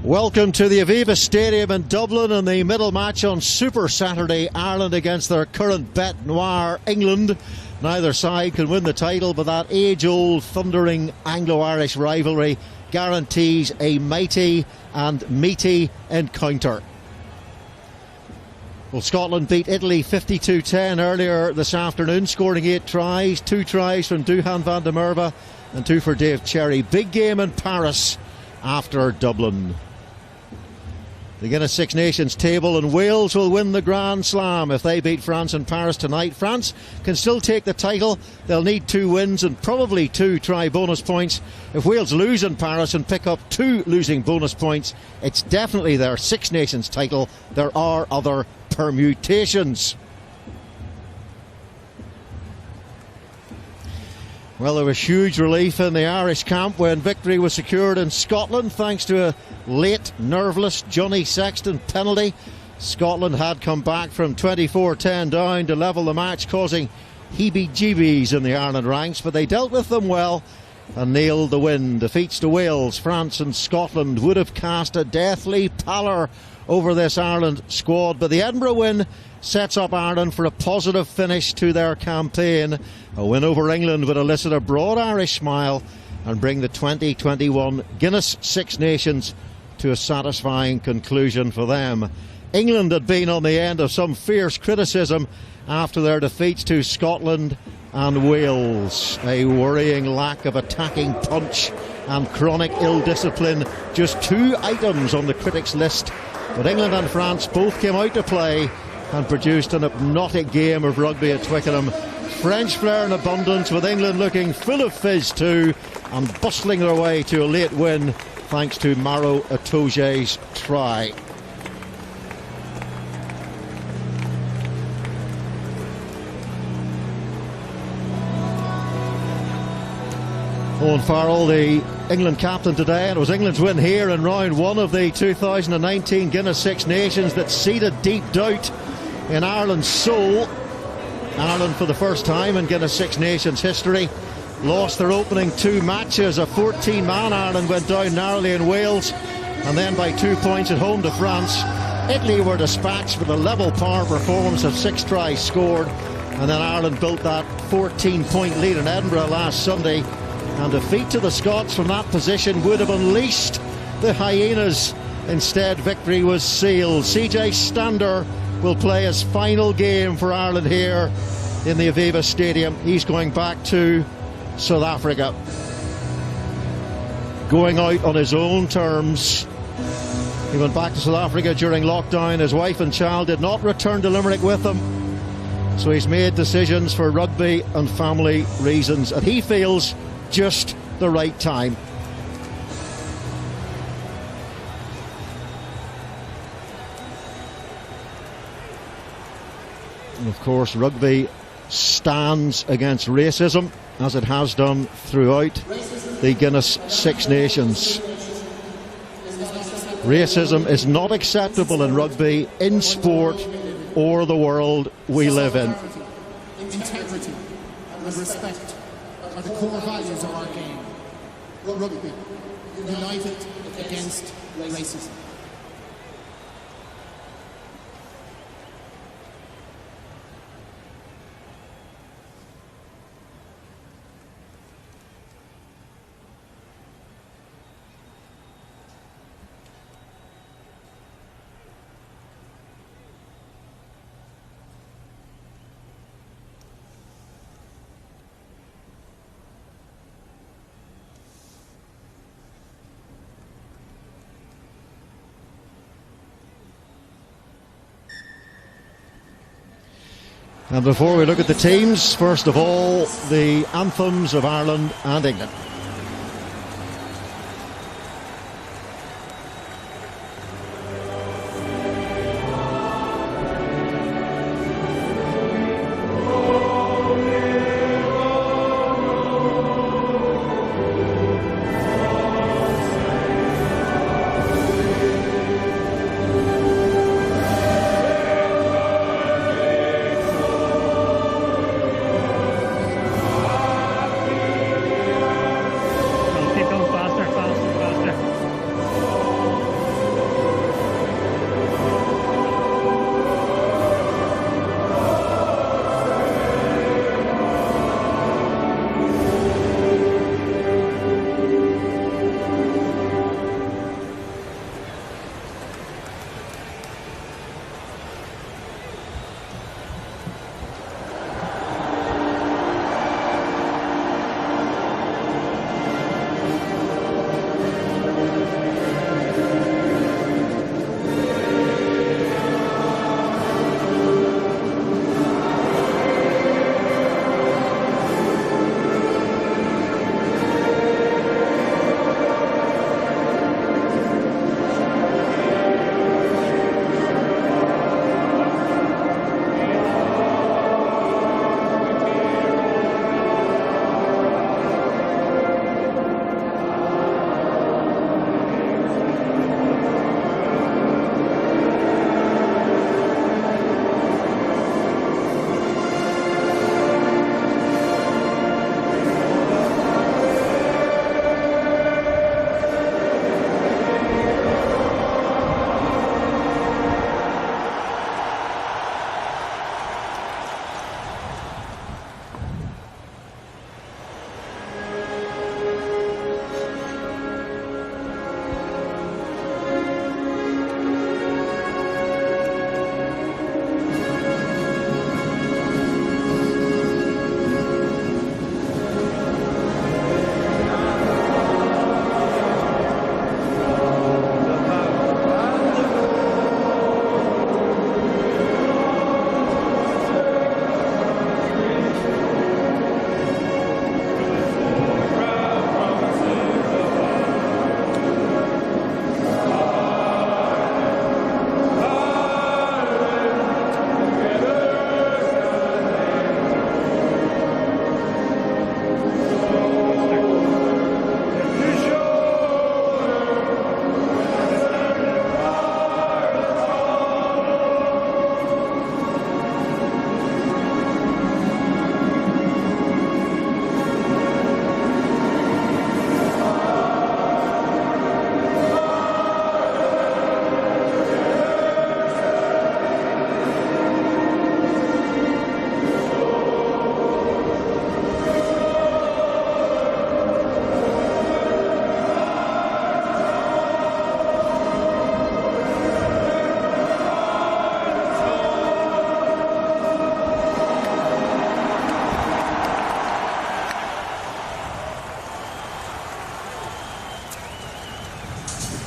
Welcome to the Aviva Stadium in Dublin in the middle match on Super Saturday. Ireland against their current bête noire, England. Neither side can win the title, but that age-old thundering Anglo-Irish rivalry guarantees a mighty and meaty encounter. Well, Scotland beat Italy 52-10 earlier this afternoon, scoring 8 tries. 2 tries from Duhan van der Merwe and 2 for Dave Cherry. Big game in Paris after Dublin. The Guinness Six Nations table, and Wales will win the Grand Slam if they beat France in Paris tonight. France can still take the title. They'll need 2 wins and probably 2 try bonus points. If Wales lose in Paris and pick up 2 losing bonus points, it's definitely their Six Nations title. There are other permutations. Well, there was huge relief in the Irish camp when victory was secured in Scotland thanks to a late, nerveless Johnny Sexton penalty. Scotland had come back from 24-10 down to level the match, causing heebie-jeebies in the Ireland ranks, but they dealt with them well and nailed the win. Defeats to Wales, France and Scotland would have cast a deathly pallor over this Ireland squad, but the Edinburgh win sets up Ireland for a positive finish to their campaign. A win over England would elicit a broad Irish smile and bring the 2021 Guinness Six Nations to a satisfying conclusion for them. England had been on the end of some fierce criticism after their defeats to Scotland and Wales. A worrying lack of attacking punch and chronic ill-discipline, just 2 items on the critics' list. But England and France both came out to play and produced an hypnotic game of rugby at Twickenham. French flair in abundance, with England looking full of fizz too and bustling their way to a late win thanks to Maro Itoje's try. Owen Farrell, the England captain today, and it was England's win here in round 1 of the 2019 Guinness Six Nations that seeded deep doubt in Ireland's soul. Ireland, for the first time in Guinness Six Nations history, lost their opening 2 matches. A 14-man Ireland went down narrowly in Wales, and then by 2 points at home to France. Italy were dispatched with a level par performance of 6 tries scored, and then Ireland built that 14-point lead in Edinburgh last Sunday. And defeat to the Scots from that position would have unleashed the Hyenas. Instead, victory was sealed. CJ Stander will play his final game for Ireland here in the Aviva Stadium. He's going back to South Africa, going out on his own terms. He went back to South Africa during lockdown. His wife and child did not return to Limerick with him, so he's made decisions for rugby and family reasons, and he feels just the right time. And of course, rugby stands against racism, as it has done throughout the Guinness Six Nations. Racism is not acceptable in rugby, in sport, or the world we live in. Integrity and respect are the core values of our game. Rugby, united against racism. And before we look at the teams, first of all, the anthems of Ireland and England.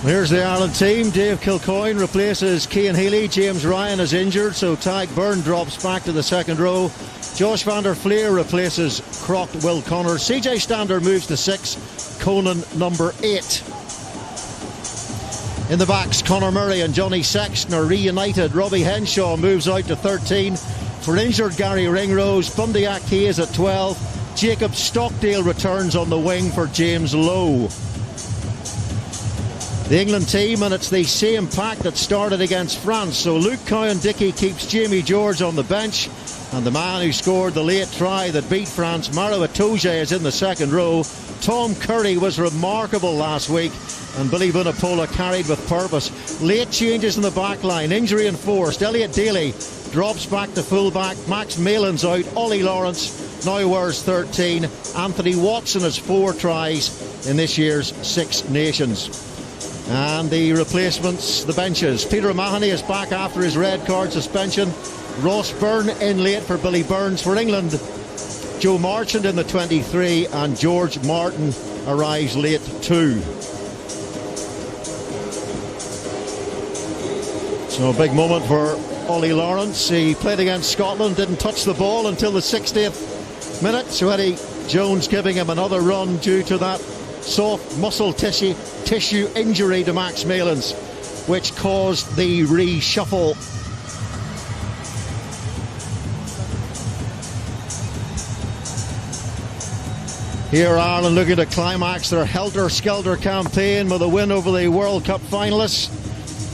Here's the Ireland team. Dave Kilcoyne replaces Cian Healy. James Ryan is injured, so Tadhg Beirne drops back to the second row. Josh van der Fleer replaces Croc Will Connor. CJ Stander moves to 6. Conan number 8. In the backs, Conor Murray and Johnny Sexton are reunited. Robbie Henshaw moves out to 13. For injured Gary Ringrose, Bundee Aki is at 12. Jacob Stockdale returns on the wing for James Lowe. The England team, and it's the same pack that started against France. So Luke Cowan-Dickie keeps Jamie George on the bench, and the man who scored the late try that beat France, Maro Itoje, is in the second row. Tom Curry was remarkable last week, and Billy Vunipola carried with purpose. Late changes in the back line, injury enforced. Elliot Daly drops back to fullback. Max Malin's out. Ollie Lawrence now wears 13. Anthony Watson has 4 tries in this year's Six Nations. And the replacements, the benches. Peter O'Mahony is back after his red card suspension. Ross Byrne in late for Billy Burns. For England, Joe Marchant in the 23, and George Martin arrives late too. So a big moment for Ollie Lawrence. He played against Scotland, didn't touch the ball until the 60th minute. So Eddie Jones giving him another run due to that soft muscle tissue injury to Max Malins, which caused the reshuffle. Here Ireland looking to climax their helter-skelter campaign with a win over the World Cup finalists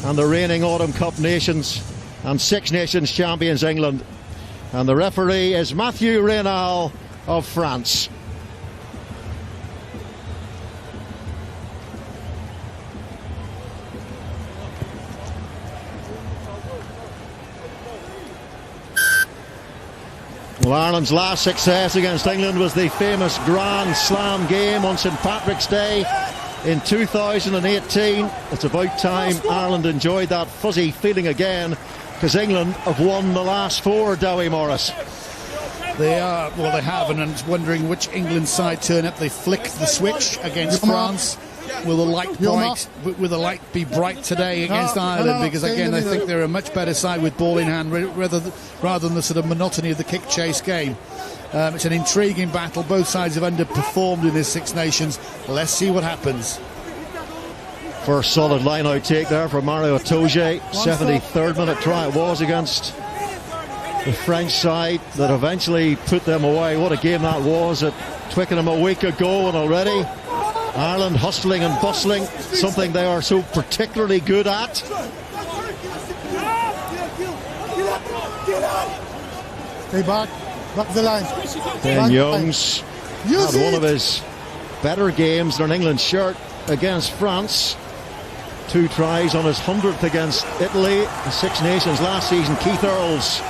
and the reigning Autumn Cup nations and Six Nations champions England. And the referee is Mathieu Raynal of France. Well, Ireland's last success against England was the famous Grand Slam game on St Patrick's Day in 2018. It's about time Ireland enjoyed that fuzzy feeling again, because England have won the last 4, Dowie Morris. They are, well, they have, and I'm just wondering which England side turn up. They flick the switch against France. Will the light be bright today against Ireland? Because again, I think they're a much better side with ball in hand, rather than the sort of monotony of the kick chase game. It's an intriguing battle. Both sides have underperformed in this Six Nations. Let's see what happens. First solid line-out take there for Maro Itoje. 73rd minute try it was against the French side that eventually put them away. What a game that was at Twickenham a week ago, and already Ireland hustling and bustling, something they are so particularly good at. Stay back the line. Ben Youngs had one of his better games in an England shirt against France. 2 tries on his 100th against Italy. The Six Nations last season. Keith Earls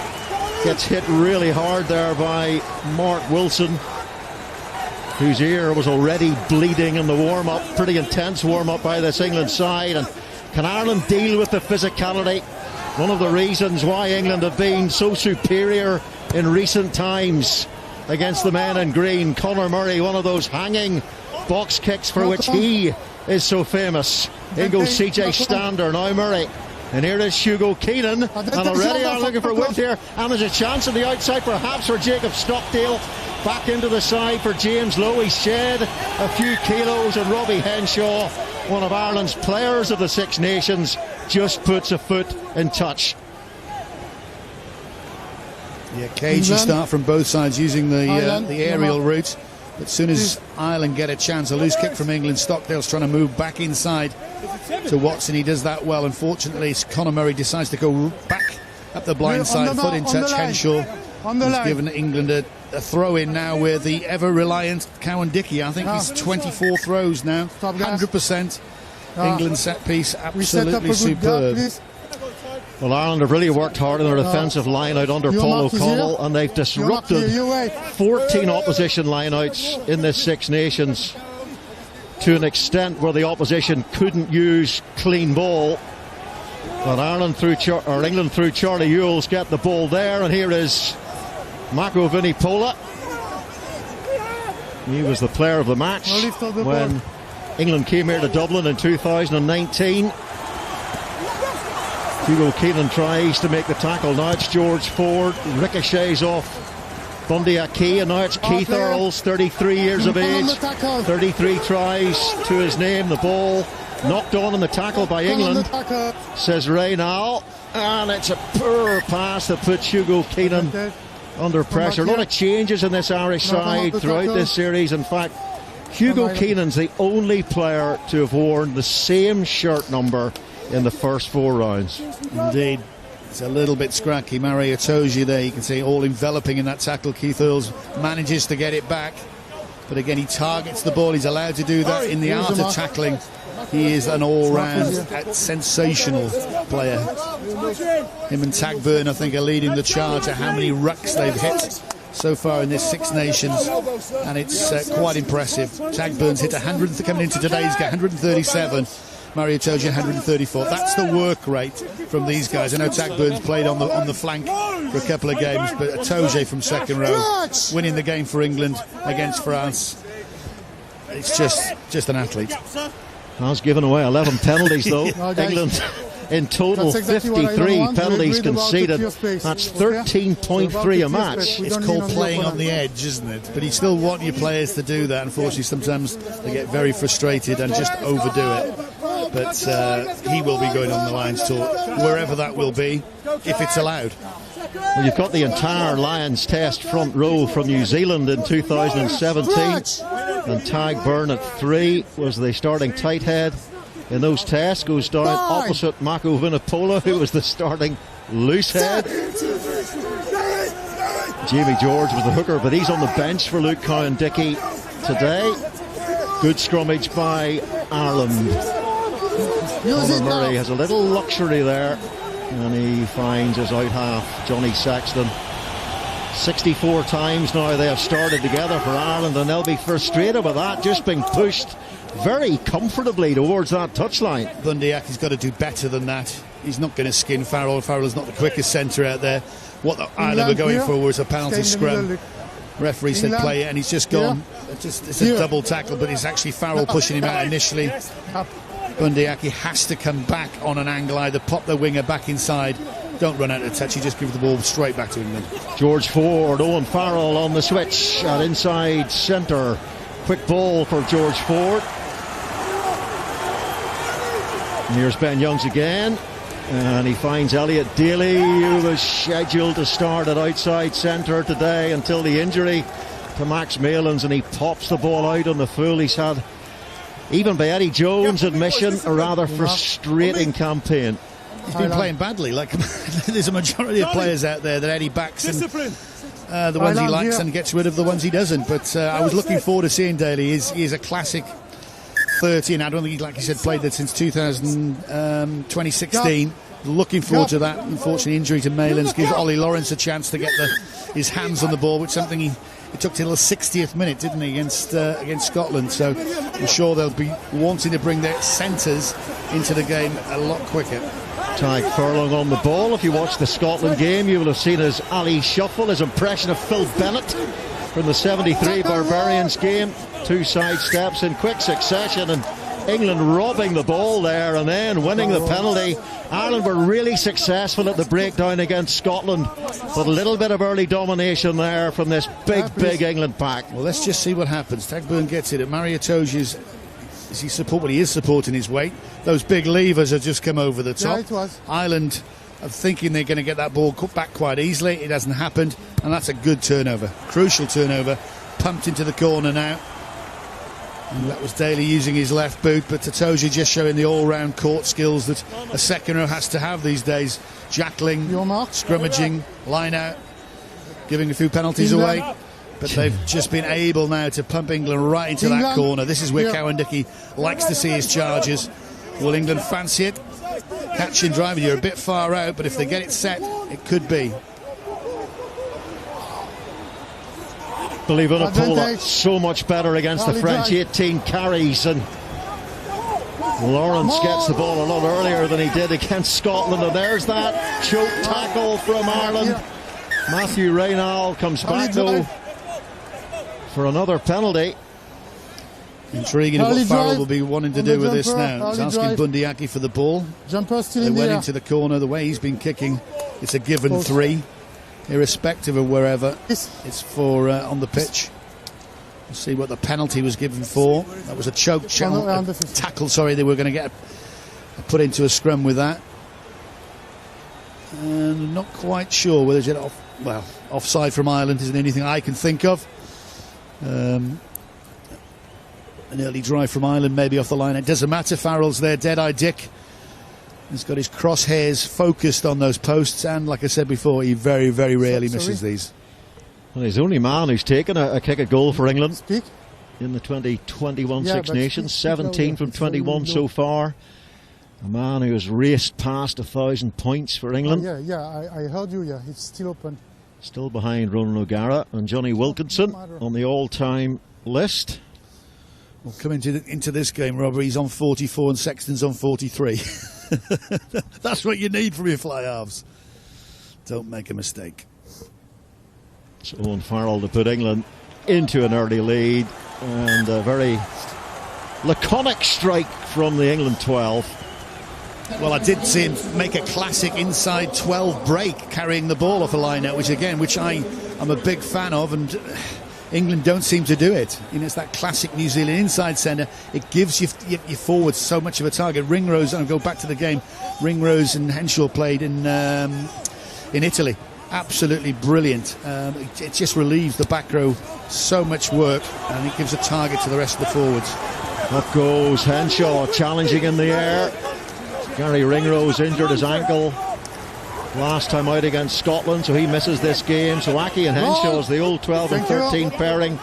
gets hit really hard there by Mark Wilson, whose ear was already bleeding in the warm-up. Pretty intense warm-up by this England side. And can Ireland deal with the physicality? One of the reasons why England have been so superior in recent times against the men in green. Conor Murray, one of those hanging box kicks for which he is so famous. In goes CJ Stander, now Murray. And here is Hugo Keenan, and already are looking for width here, and there's a chance on the outside perhaps for Jacob Stockdale. Back into the side for James Lowe. He's shed a few kilos, and Robbie Henshaw, one of Ireland's players of the Six Nations, just puts a foot in touch. Yeah, cagey start from both sides using the aerial route. But as soon as Ireland get a chance, a loose kick from England, Stockdale's trying to move back inside to Watson. He does that well. Unfortunately, Conor Murray decides to go back up the blind side, foot in touch. Henshaw has given England a throw-in now with the ever-reliant Cowan-Dickie. I think he's 24 throws now, 100%. England set piece, absolutely superb. Well, Ireland have really worked hard on their defensive line out under Paul O'Connell, and they've disrupted 14 opposition lineouts in this Six Nations to an extent where the opposition couldn't use clean ball. But England through Charlie Ewells get the ball there, and here is Mako Vunipola. He was the player of the match when England came here to Dublin in 2019. Hugo Keenan tries to make the tackle. Now it's George Ford. Ricochets off Bundee Aki, and now it's Keith Earls, 33 years of age. 33 tries to his name. The ball knocked on in the tackle by England, says Reynal. And it's a poor pass that puts Hugo Keenan under pressure. A lot of changes in this Irish side throughout this series. In fact, Hugo Keenan's the only player to have worn the same shirt number in the first 4 rounds. Indeed. It's a little bit scracky. Maro Itoje there, you can see all enveloping in that tackle. Keith Earls manages to get it back, but again he targets the ball. He's allowed to do that in the art of tackling. He is an all-round sensational player. Him and Tagburn, I think, are leading the charge at how many rucks they've hit so far in this Six Nations, and it's quite impressive. Tagburn's hit 100 coming into today's game, 137. Maro Itoje 134. That's the work rate from these guys. I know Tagburn's played on the flank for a couple of games, but Itoje from second row winning the game for England against France. It's just an athlete. Has given away 11 penalties though. England in total 53 penalties conceded. That's 13.3 a match. It's called playing on the edge, isn't it? But you still want your players to do that. Unfortunately, sometimes they get very frustrated and just overdo it. But he will be going on the Lions tour, wherever that will be, if it's allowed. Well, you've got the entire Lions Test front row from New Zealand in 2017, and Tagburn at 3 was the starting tight head in those tests, goes down opposite Mako Vunipola, who was the starting loose head. Jamie George was the hooker, but he's on the bench for Luke Cowan-Dickie today. Good scrummage by Ireland. Conor Murray has a little luxury there, and he finds his out half, Johnny Sexton. 64 times now they have started together for Ireland, and they'll be frustrated with that, just being pushed very comfortably towards that touchline. Bundee Aki's got to do better than that. He's not going to skin Farrell. Farrell's not the quickest centre out there. What the Ireland were going for was a penalty scrum. Referee said play it, and he's just gone. It's a double tackle, but it's actually Farrell pushing him out initially. Bundee Aki has to come back on an angle, either pop the winger back inside. Don't run out of touch, he just gives the ball straight back to England. George Ford, Owen Farrell on the switch at inside centre. Quick ball for George Ford. And here's Ben Youngs again, and he finds Elliot Daly, who was scheduled to start at outside centre today until the injury to Max Malins, and he pops the ball out on the full. He's had, even by Eddie Jones' admission, a rather frustrating campaign. He's been playing badly. Like there's a majority of players out there that Eddie backs, and the ones he likes and gets rid of the ones he doesn't. But I was looking forward to seeing Daly. He is a classic 30, and I don't think he's, like you said, played there since 2016. Looking forward to that. Unfortunately, injury to Malins gives Ollie Lawrence a chance to get his hands on the ball, which is something he took till the 60th minute, didn't he, against Scotland. So I'm sure they'll be wanting to bring their centres into the game a lot quicker. Tadhg Furlong on the ball. If you watch the Scotland game, you will have seen his Ali shuffle, his impression of Phil Bennett from the 73 Barbarians game. 2 side steps in quick succession, and England robbing the ball there and then winning the penalty. Ireland were really successful at the breakdown against Scotland, but a little bit of early domination there from this big England pack. Well, let's just see what happens. Tagburn gets it at Maro Itoje's. He is supporting his weight. Those big levers have just come over the top. Yeah, it was. Ireland are thinking they're going to get that ball cut back quite easily. It hasn't happened, and that's a good turnover. Crucial turnover. Pumped into the corner now. And that was Daly using his left boot, but Itoje just showing the all-round court skills that a second row has to have these days. Jackling, scrummaging, line out, giving a few penalties away. But they've just been able now to pump England right into that corner. This is where Cowan-Dickie likes to see his charges. Will England fancy it? Catch and drive, you're a bit far out, but if they get it set, it could be. Believe it or not, so much better against the French. 18 carries, and Lawrence gets the ball a lot earlier than he did against Scotland. And there's that choke tackle from Ireland. Matthew Reynal comes back though for another penalty. Intriguing what Farrell will be wanting to do with this now. He's asking Bundyaki for the ball. Jumper still they in went the into the corner. The way he's been kicking, it's a given 3, irrespective of wherever it's for on the pitch. We'll see what the penalty was given for. That was a choke tackle. Sorry, they were going to get put into a scrum with that. And not quite sure whether it's offside from Ireland isn't anything I can think of. An early drive from Ireland, maybe off the line. It doesn't matter. Farrell's there, dead-eye Dick. He's got his crosshairs focused on those posts, and like I said before, he very, very rarely misses these. Well, he's the only man who's taken a kick at goal for England in the 2021 Six Nations. 17 from 21 so far. A man who has raced past 1,000 points for England. I heard you. Yeah, it's still open. Still behind Ronan O'Gara and Johnny Wilkinson on the all-time list. We'll come into this game, Robert. He's on 44 and Sexton's on 43. That's what you need from your fly halves. Don't make a mistake. So Owen Farrell to put England into an early lead, and a very laconic strike from the England 12. Well, I did see him make a classic inside 12 break, carrying the ball off a line-out, which I am a big fan of, and England don't seem to do it. You know, it's that classic New Zealand inside centre. It gives your forwards so much of a target. Ringrose, I'll go back to the game. Ringrose and Henshaw played in Italy. Absolutely brilliant. It just relieves the back row so much work, and it gives a target to the rest of the forwards. Up goes Henshaw, challenging in the air. Gary Ringrose injured his ankle last time out against Scotland, so he misses this game. So Aki and Henshaw is the old 12 and 13 pairing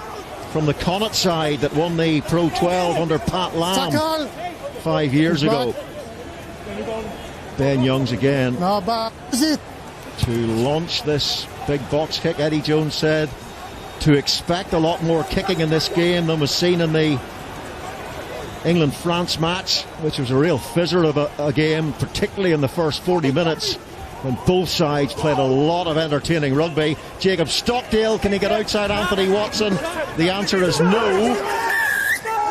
from the Connacht side that won the Pro 12 under Pat Lam 5 years ago. Ben Youngs again to launch this big box kick. Eddie Jones said to expect a lot more kicking in this game than was seen in the England-France match, which was a real fizzer of a game, particularly in the first 40 minutes when both sides played a lot of entertaining rugby. Jacob Stockdale, can he get outside Anthony Watson? The answer is no.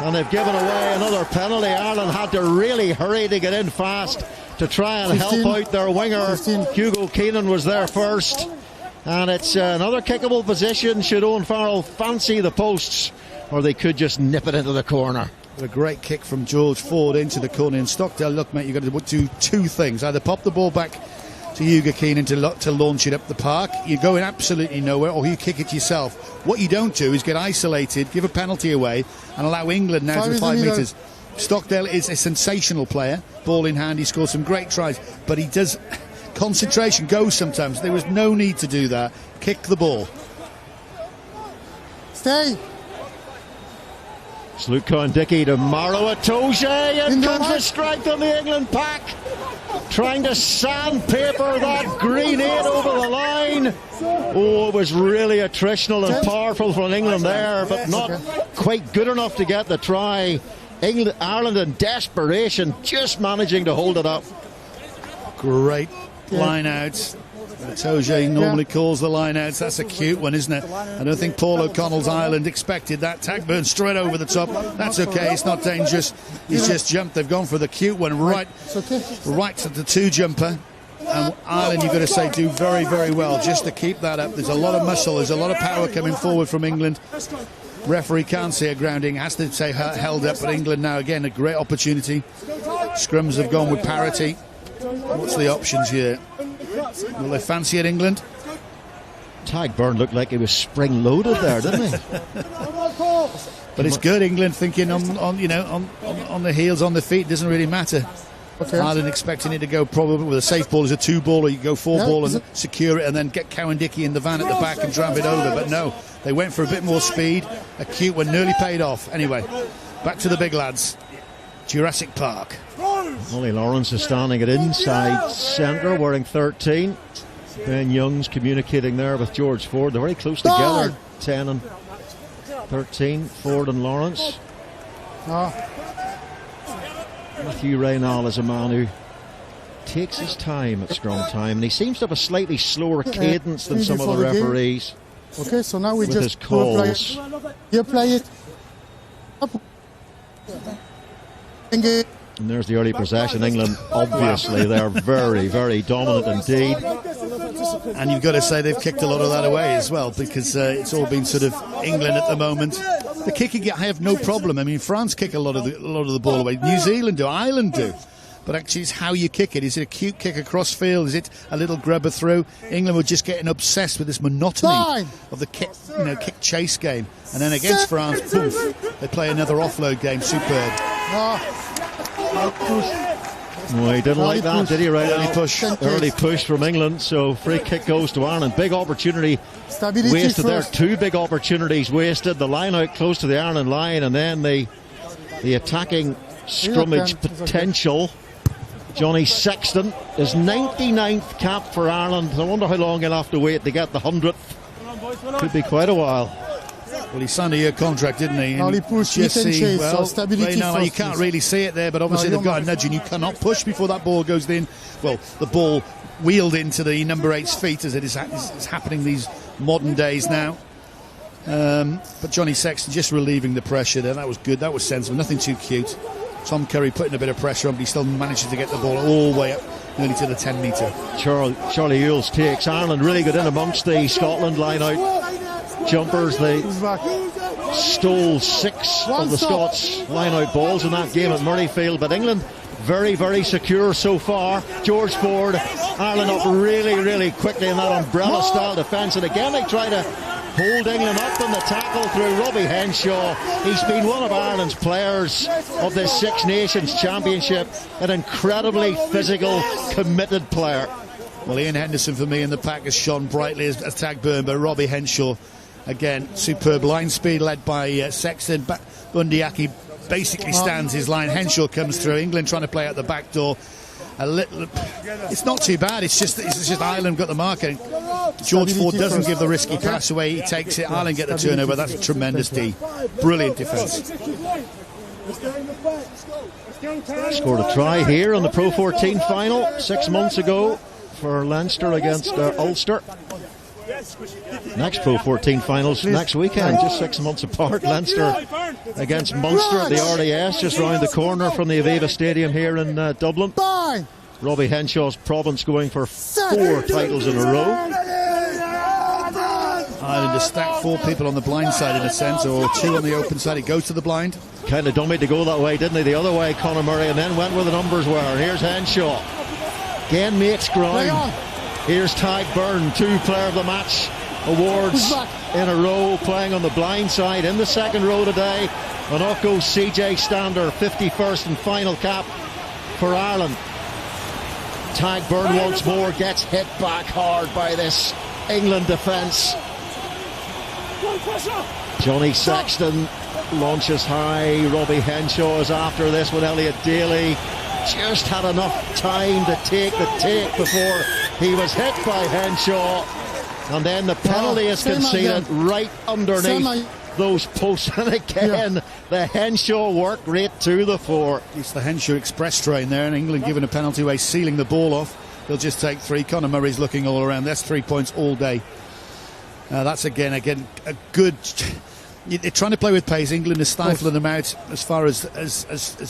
And they've given away another penalty. Ireland had to really hurry to get in fast to try and help out their winger. Hugo Keenan was there first. And it's another kickable position should Owen Farrell fancy the posts, or they could just nip it into the corner. A great kick from George Ford into the corner. And Stockdale, look, mate, you've got to do two things. Either pop the ball back to Hugo Keenan to launch it up the park. You're going absolutely nowhere, or you kick it yourself. What you don't do is get isolated, give a penalty away, and allow England now to 5 metres. Stockdale is a sensational player. Ball in hand, he scores some great tries, but he does... concentration goes sometimes. There was no need to do that. Kick the ball. Stay. It's Luke Cohen-Dickey to Maro Itoje, and comes the strike on the England pack, trying to sandpaper that grenade over the line. Oh, it was really attritional and powerful from England there, but not quite good enough to get the try. Ireland in desperation, just managing to hold it up. Great line out. Itoje normally calls the line outs. That's a cute one, isn't it? I don't think Paul O'Connell's Ireland expected that. Tagburn straight over the top. That's okay, it's not dangerous. He's just jumped. They've gone for the cute one right to the two jumper. And Ireland, you've got to say, do very, very well just to keep that up. There's a lot of muscle, there's a lot of power coming forward from England. Referee can't see a grounding, has to say held up, but England now again a great opportunity. Scrums have gone with parity. What's the options here? Will they fancy it, England? Tagburn looked like he was spring loaded there, didn't he? But it's good, England thinking on the heels, on the feet, doesn't really matter. Ireland expecting it to go probably with a safe ball as a 2-ball, or you go 4-ball and secure it and then get Cohen-Dickey in the van at the back and drive it over. But no, they went for a bit more speed. A cute one, nearly paid off. Anyway, back to the big lads. Jurassic Park. Ollie Lawrence is standing at inside centre, wearing 13. Ben Youngs communicating there with George Ford. They're very close together, 10 and 13, Ford and Lawrence. Matthew Reynal is a man who takes his time at scrum time, and he seems to have a slightly slower cadence than some of the referees. Okay, so now we with just his calls. You play it. And there's the early possession. England, obviously, they're very, very dominant indeed. And you've got to say they've kicked a lot of that away as well, because it's all been sort of England at the moment. The kicking, I have no problem. I mean, France kick a lot of the ball away. New Zealand do, Ireland do. But actually, it's how you kick it. Is it a cute kick across field? Is it a little grubber through? England were just getting obsessed with this monotony of the kick chase game. And then against France, poof, they play another offload game. Superb. Well, he didn't like that, did he? Right, early push from England. So free kick goes to Ireland. Big opportunity wasted there. Two big opportunities wasted. The line out close to the Ireland line, and then the attacking scrummage potential. Johnny Sexton, his 99th cap for Ireland. I wonder how long he'll have to wait to get the 100th. Could be quite a while. Well, he signed a year contract, didn't he? Now he pushed, you can chase, so stability no, you can't really see it there, but obviously they've got a nudge and you cannot push before that ball goes in. Well, the ball wheeled into the number 8's feet, as it is happening these modern days now. But Johnny Sexton just relieving the pressure there. That was good, that was sensible, nothing too cute. Tom Curry putting a bit of pressure on, but he still manages to get the ball all the way up nearly to the 10 metre. Charlie Ewels takes. Ireland really got in amongst the Scotland line out jumpers. They stole 6 of the Scots line out balls in that game at Murrayfield, but England very, very secure so far. George Ford, Ireland up really, really quickly in that umbrella style defence, and again they try to hold England up in the tackle through Robbie Henshaw. He's been one of Ireland's players of this Six Nations Championship, an incredibly physical, committed player. Well, Ian Henderson for me in the pack has shone brightly as Tadhg Beirne, but Robbie Henshaw, again, superb line speed led by Sexton. Bundyaki basically stands his line. Henshaw comes through. England trying to play out the back door. It's not too bad. It's just Ireland got the marking. George Ford doesn't give the risky pass away. He takes it. Ireland get the turnover. That's a tremendous D. Brilliant defence. Scored a try here on the Pro 14 final 6 months ago for Leinster against Ulster. Next Pro 14 finals next weekend, just 6 months apart. Leinster against Munster at the RDS, just round the corner from the Aviva Stadium here in Dublin. Robbie Henshaw's province going for 4 titles in a row. Ireland has stacked 4 people on the blind side in a sense, or 2 on the open side. It goes to the blind. Kind of dummy to go that way, didn't he? The other way, Conor Murray, and then went where the numbers were. Here's Henshaw. Again makes ground. Here's Tadhg Beirne, 2 player of the match awards in a row, playing on the blind side in the second row today. And off goes CJ Stander, 51st and final cap for Ireland. Tadhg Beirne once more gets hit back hard by this England defence. Johnny Sexton launches high. Robbie Henshaw is after this one. Elliot Daly just had enough time to take the take before he was hit by Henshaw, and then the penalty is conceded right underneath those posts. And again, the Henshaw work rate to the fore. It's the Henshaw express train there, and England given a penalty away, sealing the ball off. They'll just take 3. Conor Murray's looking all around. That's 3 points all day. That's again a good. They're trying to play with pace. England is stifling them out as far as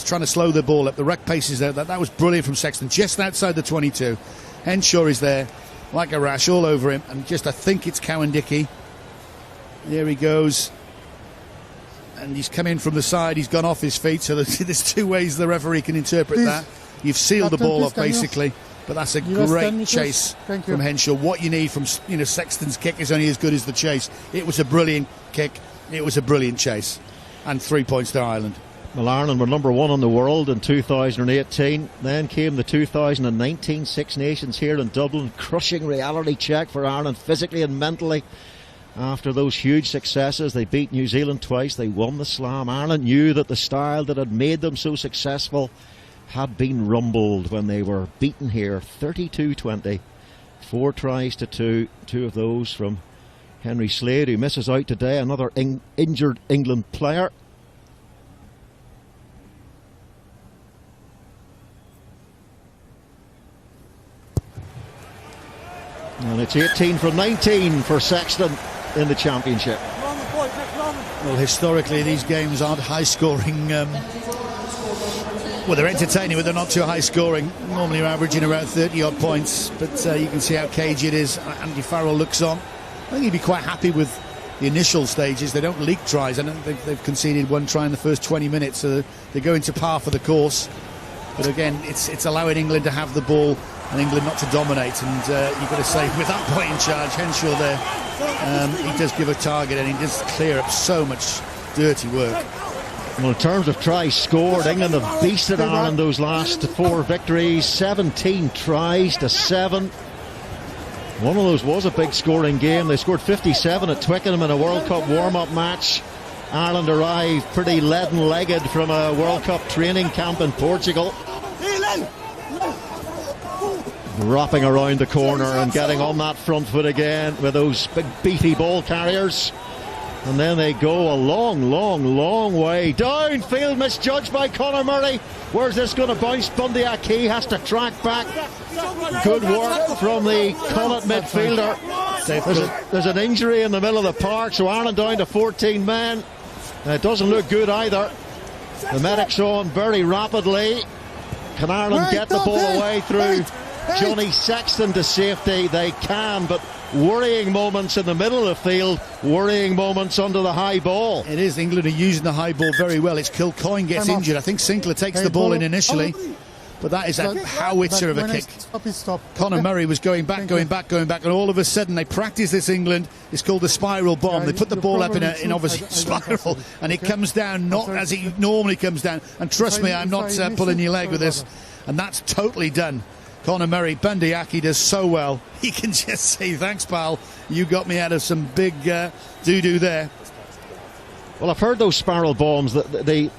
trying to slow the ball up. The ruck pace is there. That was brilliant from Sexton, just outside the 22. Henshaw is there like a rash all over him, and I think it's Cowan-Dickie. There he goes, and he's come in from the side. He's gone off his feet, so there's 2 ways the referee can interpret that. You've sealed the ball off basically, but that's a great chase from Henshaw. What you need from Sexton's kick is only as good as the chase. It was a brilliant kick. It was a brilliant chase, and 3 points to Ireland. Well, Ireland were number 1 in the world in 2018. Then came the 2019 Six Nations here in Dublin. Crushing reality check for Ireland physically and mentally. After those huge successes, they beat New Zealand twice. They won the Slam. Ireland knew that the style that had made them so successful had been rumbled when they were beaten here 32-20. 4 tries to 2. 2 of those from Henry Slade, who misses out today, another injured England player. And it's 18 from 19 for Sexton in the championship. Well, historically, these games aren't high-scoring Well, they're entertaining, but they're not too high scoring. Normally you're averaging around 30-odd points, but you can see how cagey it is. Andy Farrell looks on. I think he'd be quite happy with the initial stages. They don't leak tries. I don't think they've conceded one try in the first 20 minutes, so they go into par for the course. But again, it's allowing England to have the ball and England not to dominate. And you've got to say, with that point in charge, Henshaw there, he does give a target and he does clear up so much dirty work. Well, in terms of tries scored, England have beasted Ireland those last 4 victories, 17 tries to 7. One of those was a big scoring game. They scored 57 at Twickenham in a World Cup warm-up match. Ireland arrived pretty leaden-legged from a World Cup training camp in Portugal. Wrapping around the corner and getting on that front foot again with those big beefy ball carriers. And then they go a long way downfield, misjudged by Conor Murray. Where's this going to bounce? Bundee Aki has to track back. Good work from the Connacht midfielder. There's an injury in the middle of the park, so Ireland down to 14 men. It doesn't look good either. The medics on very rapidly. Can Ireland get the ball away through Johnny Sexton to safety? They can, but worrying moments in the middle of the field, worrying moments under the high ball. It is. England are using the high ball very well. It's Kilcoyne gets injured. I think Sinclair takes the ball in initially, but that is a howitzer of a kick. Conor Murray was going back, and all of a sudden they practice this England. It's called the spiral bomb. They put the ball up in obviously spiral, and it comes down not as it normally comes down. And trust me, I'm not pulling your leg with this, and that's totally done. Conor Murray, Bundee Aki does so well. He can just say, thanks, pal. You got me out of some big doo-doo there. Well, I've heard those spiral bombs. The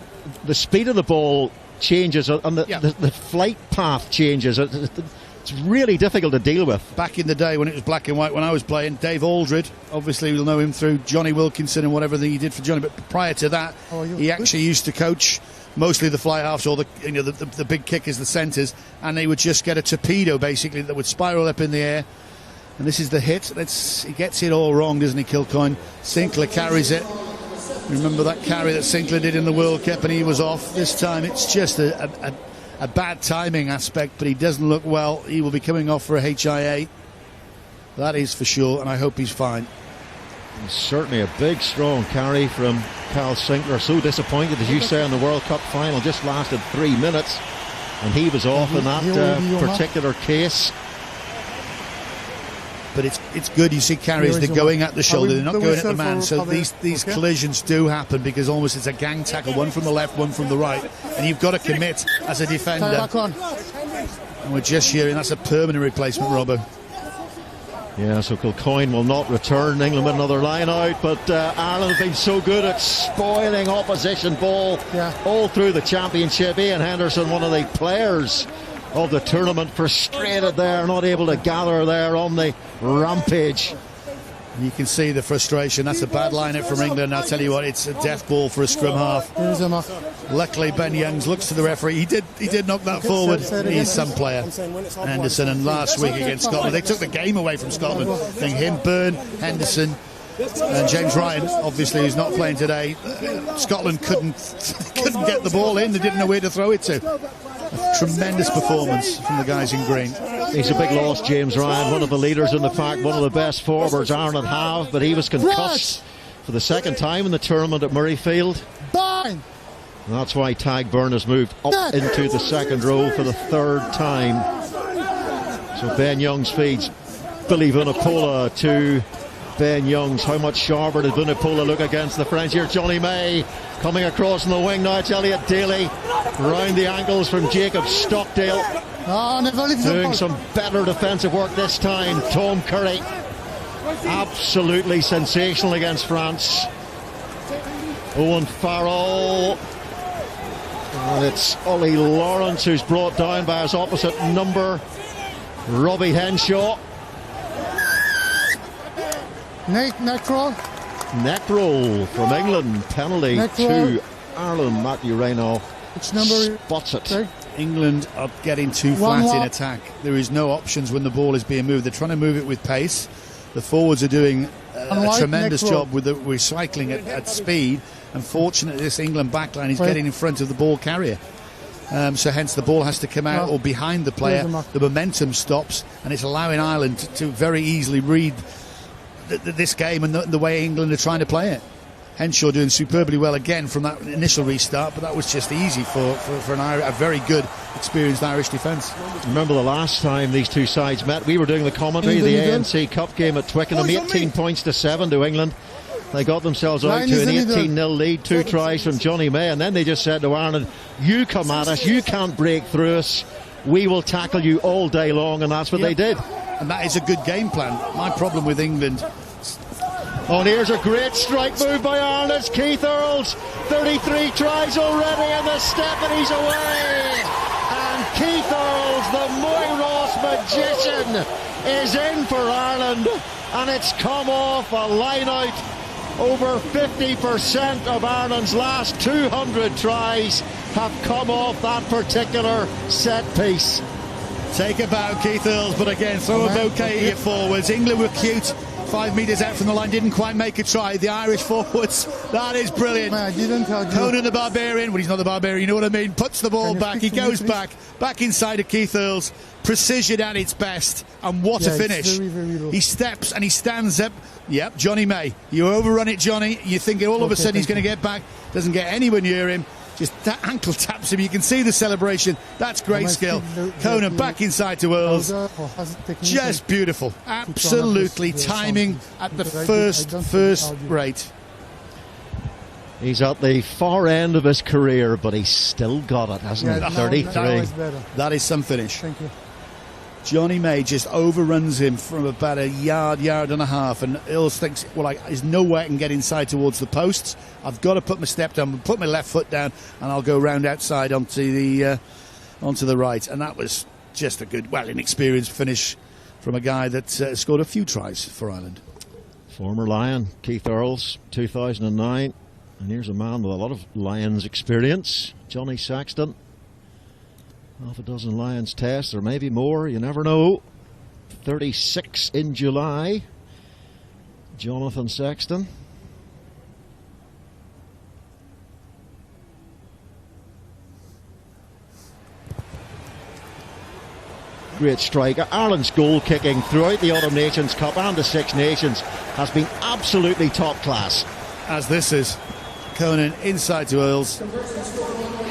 speed of the ball changes and the flight path changes. It's really difficult to deal with. Back in the day when it was black and white, when I was playing, Dave Aldred, obviously we'll know him through Johnny Wilkinson and whatever he did for Johnny, but prior to that, he actually used to coach mostly the fly halves or the big kickers, the centres, and they would just get a torpedo basically that would spiral up in the air. And this is the hit. He gets it all wrong, doesn't he, Kilcoyne? Sinclair carries it. Remember that carry that Sinclair did in the World Cup and he was off. This time it's just a bad timing aspect, but he doesn't look well. He will be coming off for a HIA. That is for sure, and I hope he's fine. And certainly a big, strong carry from Cal Sinclair. So disappointed, as you say, in the World Cup final. Just lasted 3 minutes, and he was off in that particular case. But it's good. You see carries, they're going at the shoulder, they're not going at the man. So these collisions do happen because almost it's a gang tackle, one from the left, one from the right, and you've got to commit as a defender. And we're just hearing that's a permanent replacement, Robbo. Yeah, so Kilcoyne will not return. England with another line out, but Ireland have been so good at spoiling opposition ball all through the championship. Ian Henderson, one of the players of the tournament, frustrated there, not able to gather there on the rampage. You can see the frustration. That's a bad line-out from England. I'll tell you what, it's a death ball for a scrum half. Luckily, Ben Youngs looks to the referee. He did knock that forward. He's some player. Henderson, and last week against Scotland, they took the game away from Scotland. I think him, Byrne, Henderson, and James Ryan, obviously, who's not playing today. Scotland couldn't get the ball in. They didn't know where to throw it to. A tremendous performance from the guys in green. He's a big loss, James Ryan, one of the leaders in the pack, one of the best forwards Ireland have, but he was concussed for the second time in the tournament at Murrayfield. And that's why Tadhg Beirne has moved up into the second row for the third time. So Ben Youngs feeds Billy Vunipola to Ben Youngs. How much sharper did Vunipola look against the French here? Johnny May coming across in the wing now. It's Elliot Daly round the ankles from Jacob Stockdale. Doing some better defensive work this time. Tom Curry, absolutely sensational against France. Owen Farrell. And it's Ollie Lawrence who's brought down by his opposite number, Robbie Henshaw. Neck roll. Neck roll from England. Penalty to Ireland. Matthew Reynolds spots it. England are getting too flat in attack. There is no options when the ball is being moved. They're trying to move it with pace. The forwards are doing a tremendous job with the recycling at speed. Unfortunately, this England backline is getting in front of the ball carrier. So hence the ball has to come out or behind the player. The momentum stops, and it's allowing Ireland to very easily read this game and the way England are trying to play it. Henshaw doing superbly well again from that initial restart, but that was just easy for a very good, experienced Irish defence. Remember the last time these two sides met, we were doing the commentary, the ANC Cup game at Twickenham, 18 points to 7 to England. They got themselves out to an 18-0 lead, 2 tries from Johnny May, and then they just said to Ireland, you come at us, you can't break through us, we will tackle you all day long, and that's what they did. And that is a good game plan. My problem with England... Oh, and here's a great strike move by Ireland. Keith Earls, 33 tries already, and the step, and he's away. And Keith Earls, the Moyross magician, is in for Ireland, and it's come off a line out. Over 50% of Ireland's last 200 tries have come off that particular set piece. Take a bow, Keith Earls, but again, throw a bouquet here forwards. England were cute. 5 metres out from the line, didn't quite make a try. The Irish forwards, that is brilliant. Conan the Barbarian, well, he's not the Barbarian, you know what I mean, puts the ball back, he goes back inside of Keith Earls. Precision at its best, and what a finish. Very he steps and he stands up. Yep, Johnny May. You overrun it, Johnny. You're thinking all of a sudden he's going to get back. Doesn't get anywhere near him. Just ankle taps him. You can see the celebration. That's great skill. Conan back inside to Earls. Just beautiful. Absolutely timing at the first rate. He's at the far end of his career, but he's still got it, hasn't he? 33. That is some finish. Thank you. Johnny May just overruns him from about a yard and a half, and Earls thinks, well, there's no way I can get inside towards the posts. I've got to put my step down, put my left foot down, and I'll go round outside onto the right. And that was just a good, inexperienced finish from a guy that scored a few tries for Ireland. Former Lion, Keith Earls, 2009. And here's a man with a lot of Lions experience, Johnny Sexton. Half a dozen Lions tests, or maybe more, you never know. 36 in July. Jonathan Sexton. Great striker. Ireland's goal kicking throughout the Autumn Nations Cup and the Six Nations has been absolutely top class. As this is. Conan inside to Earls.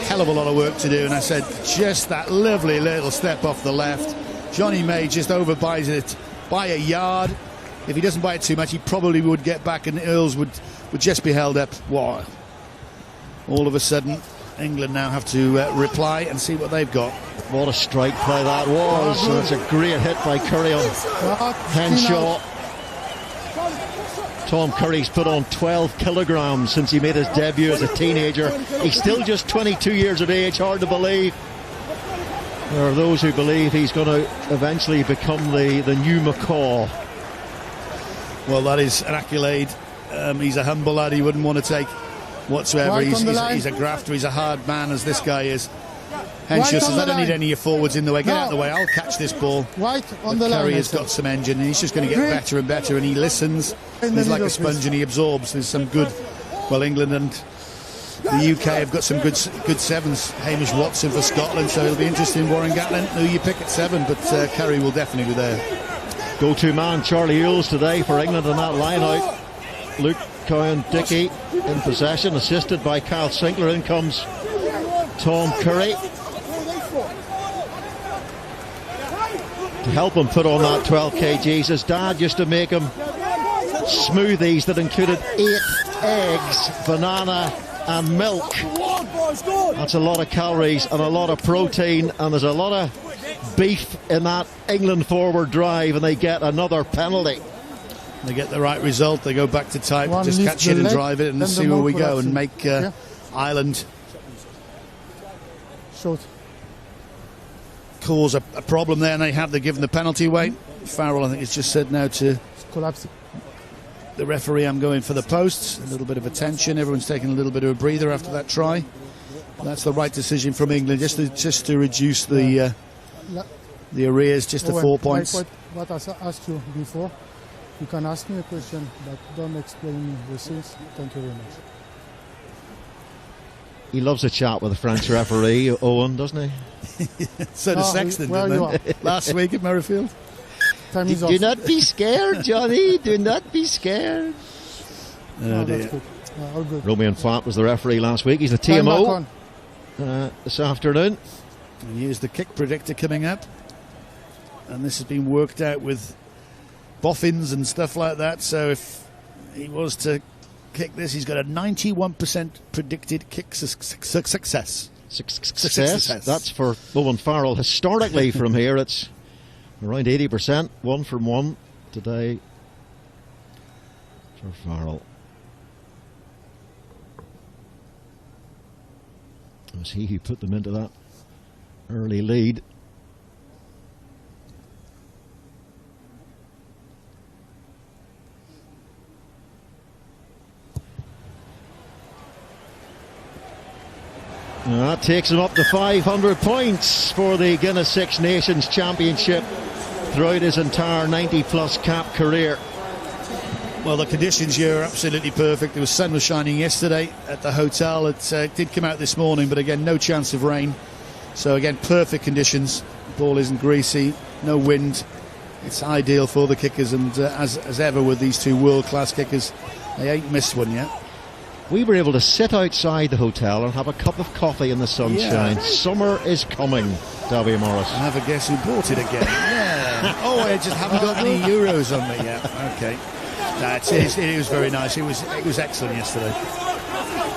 Hell of a lot of work to do, and I said just that lovely little step off the left. Johnny May just overbuys it by a yard. If he doesn't buy it too much, he probably would get back, and Earls would just be held up. Wow. All of a sudden, England now have to reply and see what they've got. What a strike play that was. That's a great hit by Curry on Henshaw. Tom Curry's put on 12 kilograms since he made his debut as a teenager. He's still just 22 years of age, hard to believe. There are those who believe he's going to eventually become the new McCaw. Well, that is an accolade. He's a humble lad he wouldn't want to take whatsoever. He's a grafter, he's a hard man, as this guy is. Henshaw says, I don't need any of your forwards in the way. Get out of the way, I'll catch this ball. Curry has got some engine, and he's just going to get better and better, and he listens. He's like a sponge, and he absorbs. There's some good, England and the UK have got some good sevens. Hamish Watson for Scotland, so it'll be interesting. Warren Gatland, who you pick at 7, but Curry will definitely be there. Go-to man Charlie Ewels today for England in that line-out. Luke Cowan-Dickey in possession, assisted by Kyle Sinclair. In comes Tom Curry to help him put on that 12 kgs. His dad used to make him smoothies that included 8 eggs, banana and milk. That's a lot of calories and a lot of protein, and there's a lot of beef in that England forward drive, and they get another penalty. They get the right result. They go back to type, just catch it and drive it, and see where we go, and make Ireland cause a problem there, and they're given the penalty away. Farrell, I think, has just said now to the referee, I'm going for the posts. A little bit of attention. Everyone's taking a little bit of a breather after that try. That's the right decision from England, just to reduce the arrears just to 4 points. What I asked you before, you can ask me a question, but don't explain me the things. Thank you very much. He loves a chat with the French referee, Owen, doesn't he? So does Sexton, didn't he? Last week at Murrayfield. Do not be scared, Johnny. Do not be scared. Oh, dear. That's good. All good. Romain Font was the referee last week. He's the TMO this afternoon. And here's the kick predictor coming up. And this has been worked out with boffins and stuff like that. So if he was to kick this, he's got a 91% predicted kick success. Success. That's for Owen Farrell. Historically from here, it's around 80%. 1 from 1 today for Farrell. It was he who put them into that early lead. And that takes him up to 500 points for the Guinness Six Nations Championship throughout his entire 90-plus cap career. Well, the conditions here are absolutely perfect. The sun was shining yesterday at the hotel. It did come out this morning, but again, no chance of rain. So again, perfect conditions. The ball isn't greasy, no wind. It's ideal for the kickers, and as ever with these two world-class kickers, they ain't missed one yet. We were able to sit outside the hotel and have a cup of coffee in the sunshine. Yeah. Summer is coming, Davy Morris. And have a guess who bought it again. Yeah. Oh, I just haven't got any euros on me yet. Okay. It was very nice. It was excellent yesterday.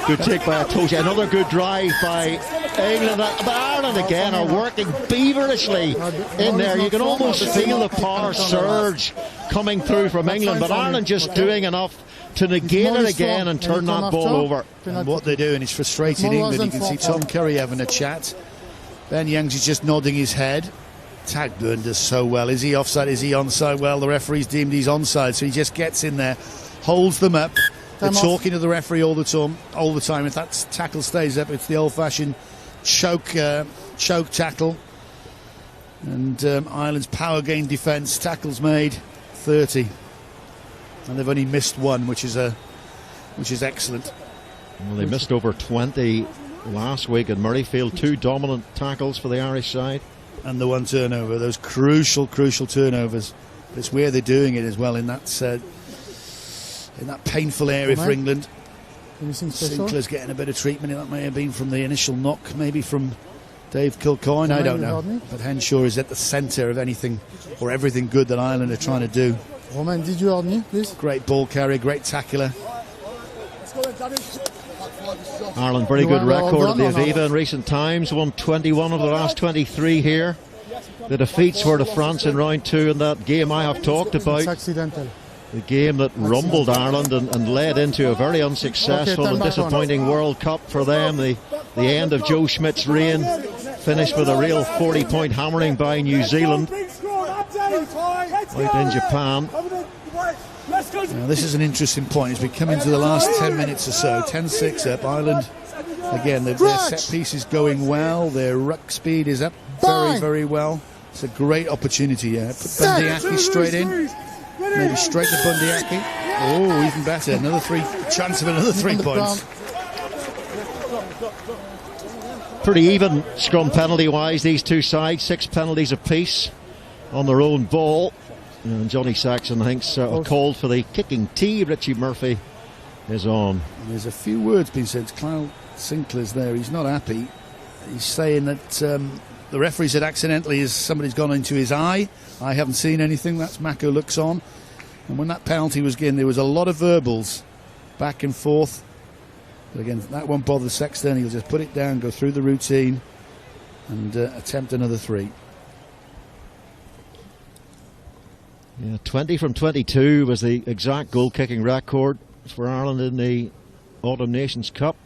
Good take by Itoje. Another good drive by England. But Ireland again are working feverishly in there. You can almost feel the power surge coming through from England, but Ireland just doing enough to negate it again and turn that ball over. And what they're doing is frustrating England. You can see Tom Curry having a chat. Ben Youngs is just nodding his head. Tadburn does so well. Is he offside? Is he onside? Well, the referee's deemed he's onside, so he just gets in there, holds them up. They're talking to the referee all the time. If that tackle stays up, it's the old-fashioned choke tackle. And Ireland's power gain defence, tackles made 30. And they've only missed one, which is excellent. Well, they missed over 20 last week at Murrayfield. 2 dominant tackles for the Irish side. And the 1 turnover, those crucial turnovers. But it's where they're doing it as well, in that painful area for England. Sinclair's getting a bit of treatment. That may have been from the initial knock, maybe from Dave Kilcoyne, I don't know. But Henshaw is at the centre of anything or everything good that Ireland are trying to do. Romain, did you hold me, please? Great ball carrier, great tackler. Ireland, very good record at the Aviva in recent times. Won 21 of the last 23 here. The defeats were to France in round 2 in that game I have talked about. The game that rumbled Ireland and led into a very unsuccessful and disappointing World Cup for them. The end of Joe Schmidt's reign finished with a real 40-point hammering by New Zealand out in Japan. Now, this is an interesting point as we come into the last 10 minutes or so. 10-6 up. Ireland, again, their set piece is going well. Their ruck speed is up very, very well. It's a great opportunity here. Put Bundyaki straight in. Maybe straight to Bundyaki. Oh, even better. Chance of another 3 points. Pretty even scrum penalty-wise, these two sides. 6 penalties apiece on their own ball. And Johnny Saxon thinks called for the kicking tee. Richie Murphy is on. There's a few words being said. Kyle Sinclair's there. He's not happy. He's saying that the referee said accidentally somebody's gone into his eye. I haven't seen anything. That's Mako looks on. And when that penalty was given, there was a lot of verbals back and forth. But again, that won't bother Sexton. He'll just put it down, go through the routine, and attempt another 3. Yeah, 20 from 22 was the exact goal-kicking record for Ireland in the Autumn Nations Cup.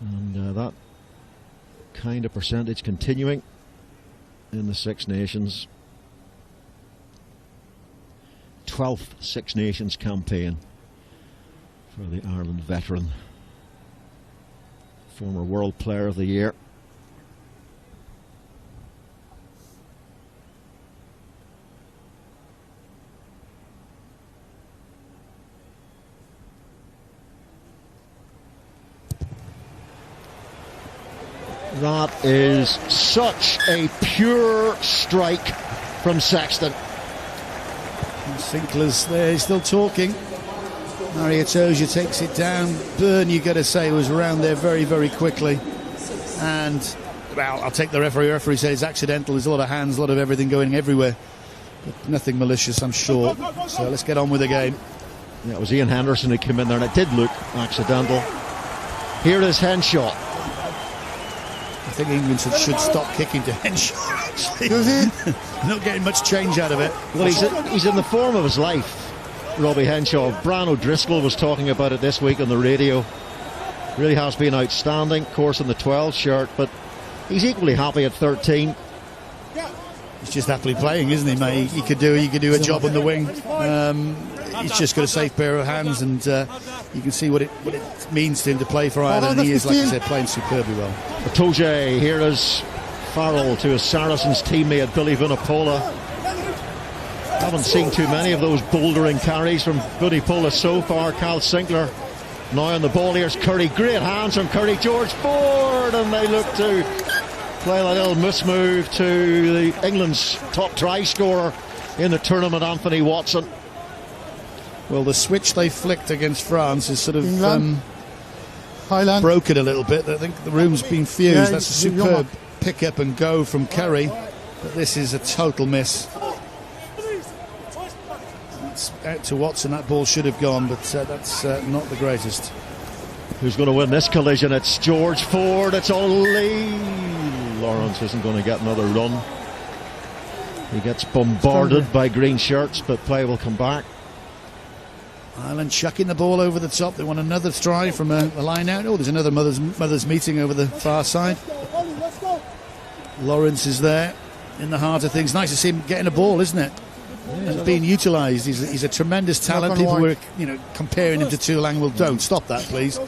And that kind of percentage continuing in the Six Nations. 12th Six Nations campaign for the Ireland veteran. Former World Player of the Year. That is such a pure strike from Sexton. Sinclair's there, he's still talking. Mario Toja takes it down. Byrne, you got to say, was around there very, very quickly. And, well, I'll take the referee. The referee says it's accidental. There's a lot of hands, a lot of everything going everywhere. But nothing malicious, I'm sure. So let's get on with the game. Yeah, it was Ian Henderson who came in there, and it did look accidental. Here is Henshaw. I think England should stop kicking to Henshaw, actually. Not getting much change out of it. Well, he's in the form of his life, Robbie Henshaw. Brian O'Driscoll was talking about it this week on the radio. Really has been outstanding, of course, in the 12 shirt, but he's equally happy at 13. He's just happily playing, isn't he, mate? He could do a job on the wing. He's just got a safe pair of hands, and you can see what it means to him to play for Ireland. He is, like I said, playing superbly well. Toje, here is Farrell to his Saracens teammate Billy Vunipola. Haven't seen too many of those bouldering carries from Vunipola so far. Cal Sinclair now on the ball. Here's Curry. Great hands from Curry. George Ford, and they look to play a little miss move to the England's top try scorer in the tournament, Anthony Watson. Well, the switch they flicked against France is sort of broken a little bit. I think the room's been fused. Yeah, that's a superb pick up and go from Curry, but this is a total miss. It's out to Watson. That ball should have gone, but that's not the greatest. Who's going to win this collision? It's George Ford. It's only Lawrence isn't going to get another run. He gets bombarded by green shirts, but play will come back. Ireland chucking the ball over the top. They want another try from a line out. Oh, there's another mothers meeting over the far side. Lawrence is there in the heart of things. Nice to see him getting a ball, isn't it? Yeah, being utilised. He's a tremendous talent. People were, comparing him to Tuolang. Well, don't stop that, please.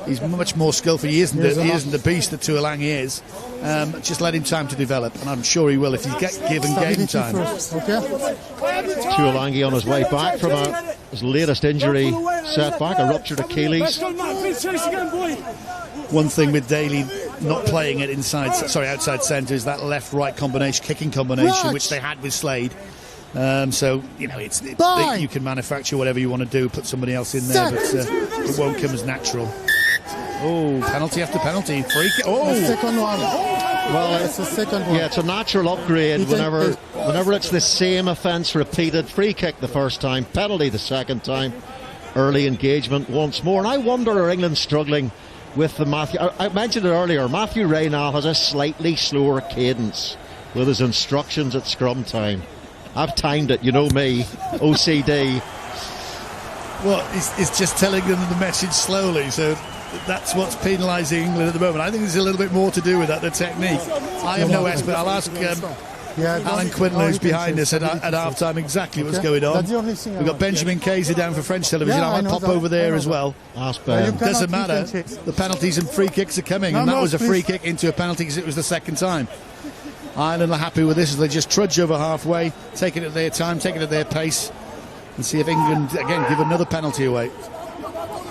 He's much more skillful. He isn't the beast that Tuolang is. Just let him time to develop, and I'm sure he will if he's given game time. Tuolangi on his way back from his latest injury setback, a ruptured Achilles. One thing with Daly not playing it outside centre is that left-right combination, kicking combination, which they had with Slade. So you can manufacture whatever you want to do, put somebody else in there, but it won't come as natural. Oh, penalty after penalty, free kick. Oh, the second one. Well, it's the second one. Yeah, it's a natural upgrade whenever it's the same offence repeated. Free kick the first time, penalty the second time, early engagement once more. And I wonder, are England struggling with the Matthew? I mentioned it earlier. Matthew Ray now has a slightly slower cadence with his instructions at scrum time. I've timed it, you know me, OCD. Well, it's just telling them the message slowly, so that's what's penalising England at the moment. I think there's a little bit more to do with that, the technique. I have no expert. I'll ask Alan Quinlan, who's behind us at half-time, exactly what's going on. We've got Benjamin Casey down for French television. I might pop over there as well. Doesn't matter. The penalties and free kicks are coming, and that was a free kick into a penalty because it was the second time. Ireland are happy with this as they just trudge over halfway, take it at their time, take it at their pace, and see if England, again, give another penalty away.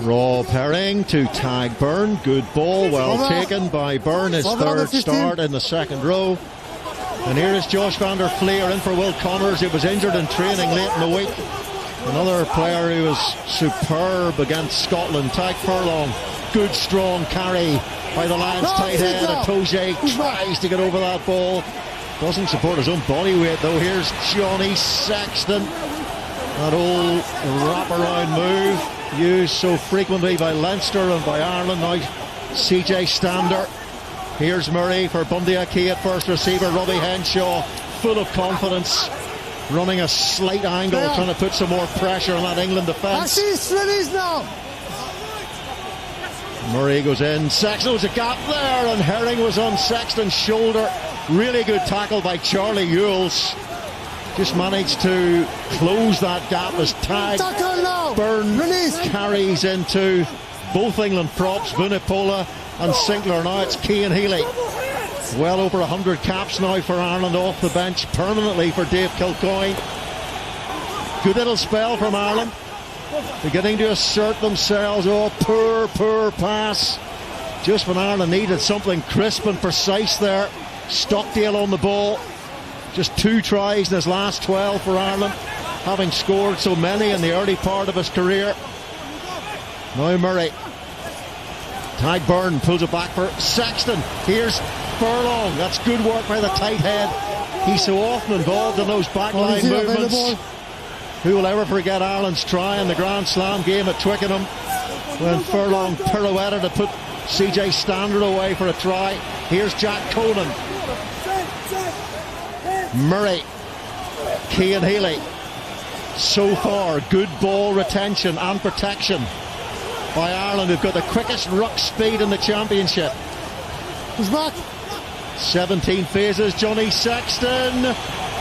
Rob Herring to tag Byrne. Good ball, well taken by Byrne. His third start in the second row. And here is Josh van der Fleer in for Will Connors, who was injured in training late in the week. Another player who was superb against Scotland. Tag Furlong. Good strong carry by the Lions tight end. Toje tries to get over that ball. Doesn't support his own body weight though. Here's Johnny Sexton. That old wraparound move used so frequently by Leinster and by Ireland. Now CJ Stander. Here's Murray for Bundy Aki at first receiver. Robbie Henshaw, full of confidence, running a slight angle, trying to put some more pressure on that England defence. Murray goes in. Sexton was a gap there, and Herring was on Sexton's shoulder. Really good tackle by Charlie Ewells. Just managed to close that gap as tag. Byrne carries into both England props, Vunipola and Sinclair. Now it's Cian Healy. Well over 100 caps now for Ireland off the bench permanently for Dave Kilcoyne. Good little spell from Ireland. Beginning to assert themselves. Oh, poor pass Just when Ireland needed something crisp and precise there, Stockdale on the ball. Just 2 tries in his last 12 for Ireland, having scored so many in the early part of his career. Now Murray. Tadhg Beirne pulls it back for Sexton. Here's Furlong. That's good work by the tight head. He's so often involved in those backline movements. Who will ever forget Ireland's try in the Grand Slam game at Twickenham when Furlong pirouetted to put CJ Standard away for a try. Here's Jack Conan. Murray. Cian Healy. So far, good ball retention and protection by Ireland, who've got the quickest ruck speed in the championship. Who's back? 17 phases. Johnny Sexton.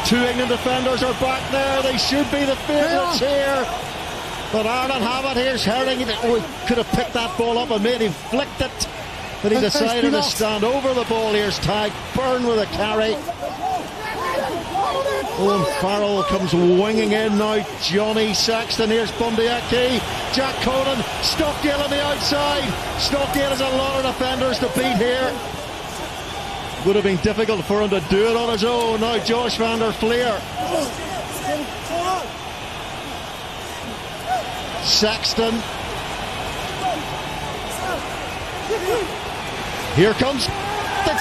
2 England defenders are back there. They should be the favourites here. But Ireland have it. Here's Herring. Oh, he could have picked that ball up and made him flick it. But he decided to stand over the ball. Here's Tadhg Beirne with a carry. Owen Farrell comes winging in now. Johnny Sexton. Here's Bundee Aki. Jack Conan. Stockdale on the outside. Stockdale has a lot of defenders to beat here. Would have been difficult for him to do it on his own. Now Josh van der Fleer. Sexton. Here comes the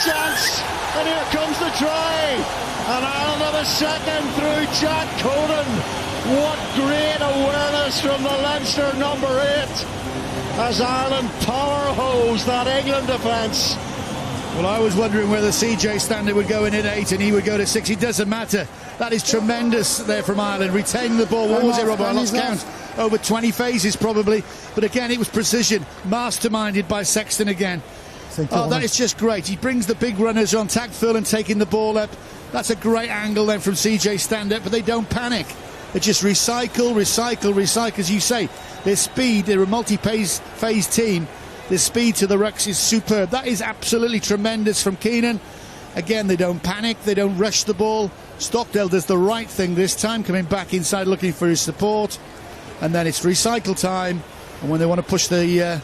chance. And here comes the try. And Ireland have a second through Jack Conan. What great awareness from the Leinster number 8 as Ireland power hose that England defence. Well, I was wondering whether CJ Standard would go in at 8 and he would go to 6. It doesn't matter. That is tremendous there from Ireland. Retaining the ball. What was it, Robert? I lost count. Over 20 phases probably. But again, it was precision. Masterminded by Sexton again. Oh, that is just great. He brings the big runners on. Tadhg Furlong taking the ball up. That's a great angle then from CJ Standard. But they don't panic. They just recycle. As you say, their speed, they're a multi-phase team. The speed to the rucks is superb. That is absolutely tremendous from Keenan. Again, they don't panic, they don't rush the ball. Stockdale does the right thing this time, coming back inside looking for his support. And then it's recycle time. And when they want to push the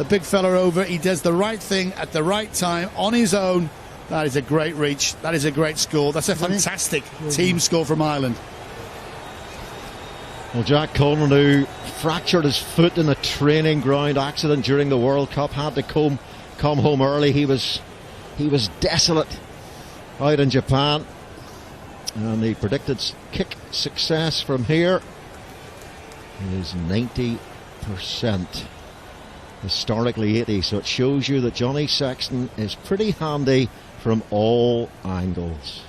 big fella over, he does the right thing at the right time on his own. That is a great reach. That is a great score. That's a fantastic team score from Ireland. Well, Jack Conan, who fractured his foot in a training ground accident during the World Cup, had to come home early. He was desolate out in Japan, and the predicted kick success from here is 90%, historically 80. So it shows you that Johnny Sexton is pretty handy from all angles.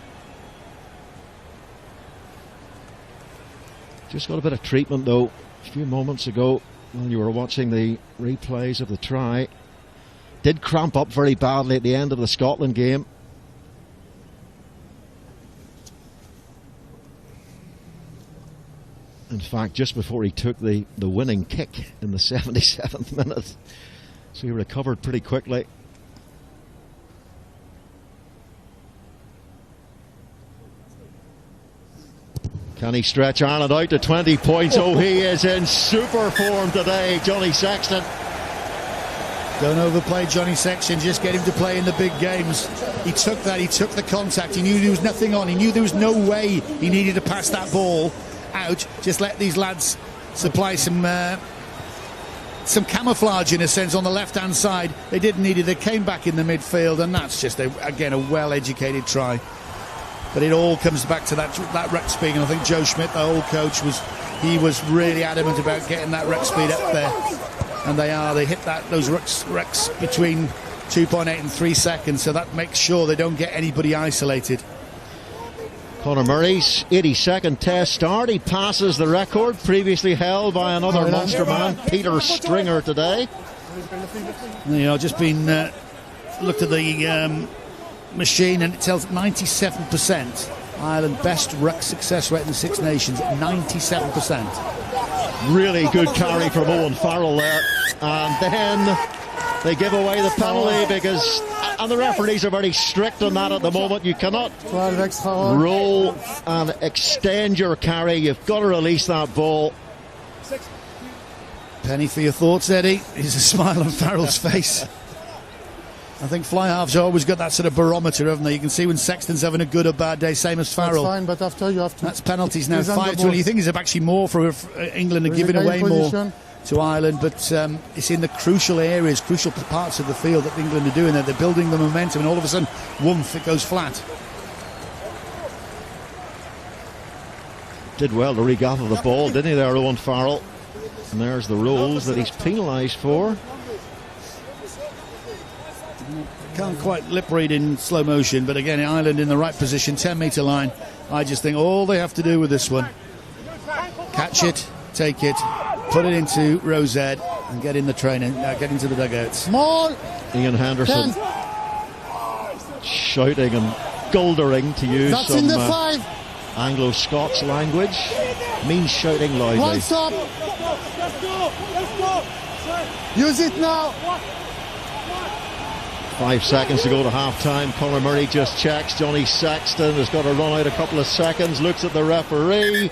Just got a bit of treatment though a few moments ago when you were watching the replays of the try. Did cramp up very badly at the end of the Scotland game. In fact, just before he took the winning kick in the 77th minute. So he recovered pretty quickly. Can he stretch Ireland out to 20 points? Oh, he is in super form today, Johnny Sexton. Don't overplay Johnny Sexton, just get him to play in the big games. He took that, he took the contact, he knew there was nothing on, he knew there was no way he needed to pass that ball out. Just let these lads supply some camouflage in a sense on the left-hand side. They didn't need it, they came back in the midfield, and that's just, again, a well-educated try. But it all comes back to that ruck speed, and I think Joe Schmidt, the old coach, was really adamant about getting that ruck speed up there. And they hit those rucks between 2.8 and 3 seconds, so that makes sure they don't get anybody isolated. Conor Murray's 82nd test start. He passes the record previously held by another monster man, Peter Stringer, today. Just been looked at the machine, and it tells 97%. Ireland best ruck success rate in the Six Nations, 97%. Really good carry from Owen Farrell there, and then they give away the penalty because, and the referees are very strict on that at the moment. You cannot roll and extend your carry. You've got to release that ball. Penny for your thoughts, Eddie. There's a smile on Farrell's face. I think fly halves always got that sort of barometer, haven't they? You can see when Sexton's having a good or bad day, same as Farrell. That's fine, but after you have to... That's penalties now, 5-20. You think it's actually more for England are giving away more to Ireland, but it's in the crucial areas, crucial parts of the field that England are doing that. They're building the momentum, and all of a sudden, woomph, it goes flat. Did well to regather the ball, didn't he there, Owen Farrell? And there's the rules that he's penalised for. Can't quite lip read in slow motion, but again, Ireland in the right position, 10-metre line. I just think all they have to do with this one, catch it, take it, put it into Rosette, and get in the training, get into the dugouts. Small. Ian Henderson shouting and gouldering, to use That's some in the 5. Anglo-Scots language. Means shouting loudly. One stop. Use it now. 5 seconds to go to half-time. Conor Murray just checks. Johnny Sexton has got to run out a couple of seconds, looks at the referee,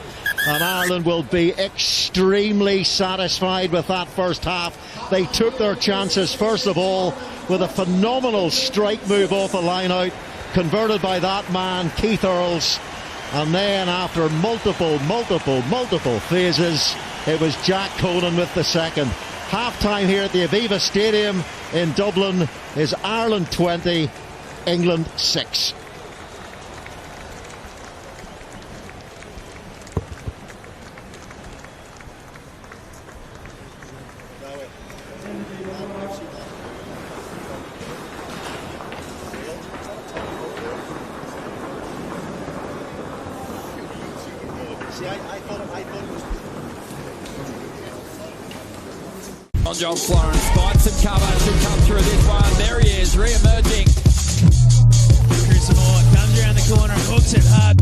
and Ireland will be extremely satisfied with that first half. They took their chances, first of all, with a phenomenal strike move off the line-out, converted by that man, Keith Earls, and then after multiple phases, it was Jack Conan with the second. Half-time here at the Aviva Stadium in Dublin is Ireland 20, England 6. John Florence finds some cover to come through this one. There he is, re-emerging. Chris Moore comes around the corner and hooks it hard.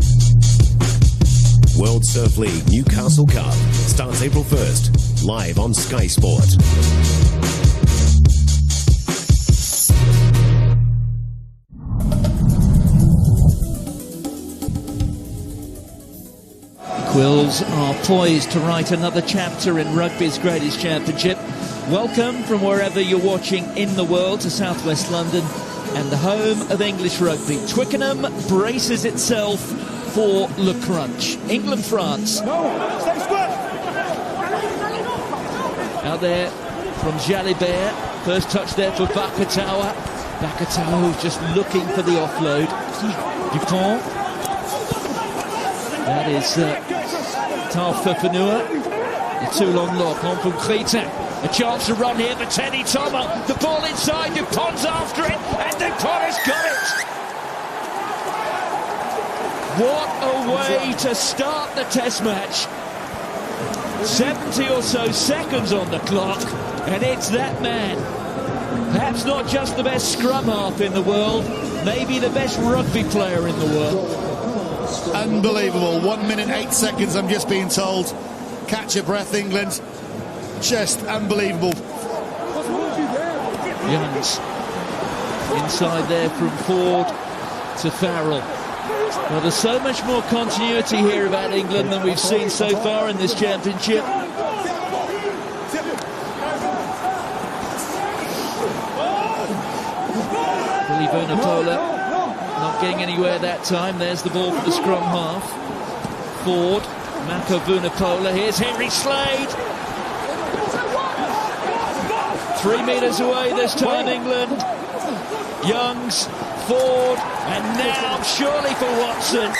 World Surf League Newcastle Cup starts April 1st, live on Sky Sport. Quills are poised to write another chapter in rugby's greatest championship. Welcome from wherever you're watching in the world to southwest London and the home of English rugby. Twickenham braces itself for Le Crunch. England-France. Out there from Jalibert. First touch there for Bakatawa. Bakatawa just looking for the offload. Dupont. That is Taufifenua. The too long lock on from Khita. A chance to run here for Teddy Thomas. The ball inside, Dupont's after it, and Dupont has got it. What a way to start the test match. 70 or so seconds on the clock, and it's that man. Perhaps not just the best scrum half in the world, maybe the best rugby player in the world. Unbelievable. 1 minute 8 seconds, I'm just being told. Catch your breath, England. Just unbelievable. Youngs inside there from Ford to Farrell. Well, there's so much more continuity here about England than we've seen so far in this championship. Billy Vunipola not getting anywhere that time. There's the ball for the scrum half. Ford, Mako Vunipola. Here's Henry Slade. 3 metres away this time, England. Youngs, Ford, and now surely for Watson.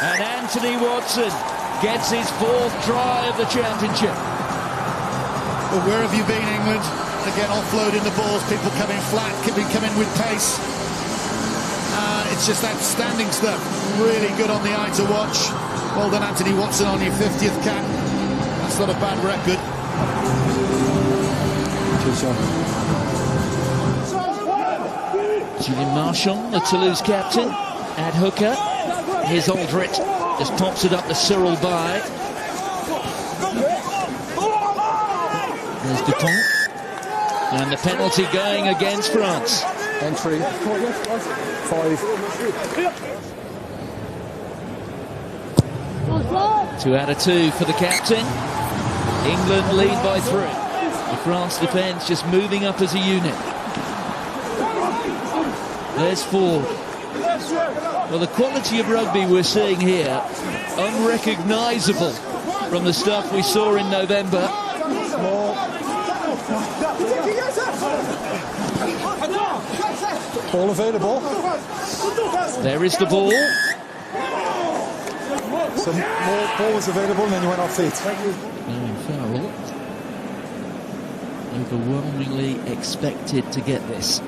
And Anthony Watson gets his 4th try of the championship. Well, where have you been, England? Again, offloading the balls, people coming flat, coming with pace. It's just outstanding stuff. Really good on the eye to watch. Well done, Anthony Watson, on your 50th cap. That's not a bad record. Julian Marchand, the Toulouse captain, at hooker. Here's Aldrit, just pops it up to Cyril Bay. There's Dupont. And the penalty going against France. Entry 5. 2 out of 2 for the captain. England lead by 3. The France defence just moving up as a unit. There's Ford. Well, the quality of rugby we're seeing here, unrecognisable from the stuff we saw in November. Ball available. There is the ball. Some more ball was available and then you went off feet. Owen Farrell overwhelmingly expected to get this.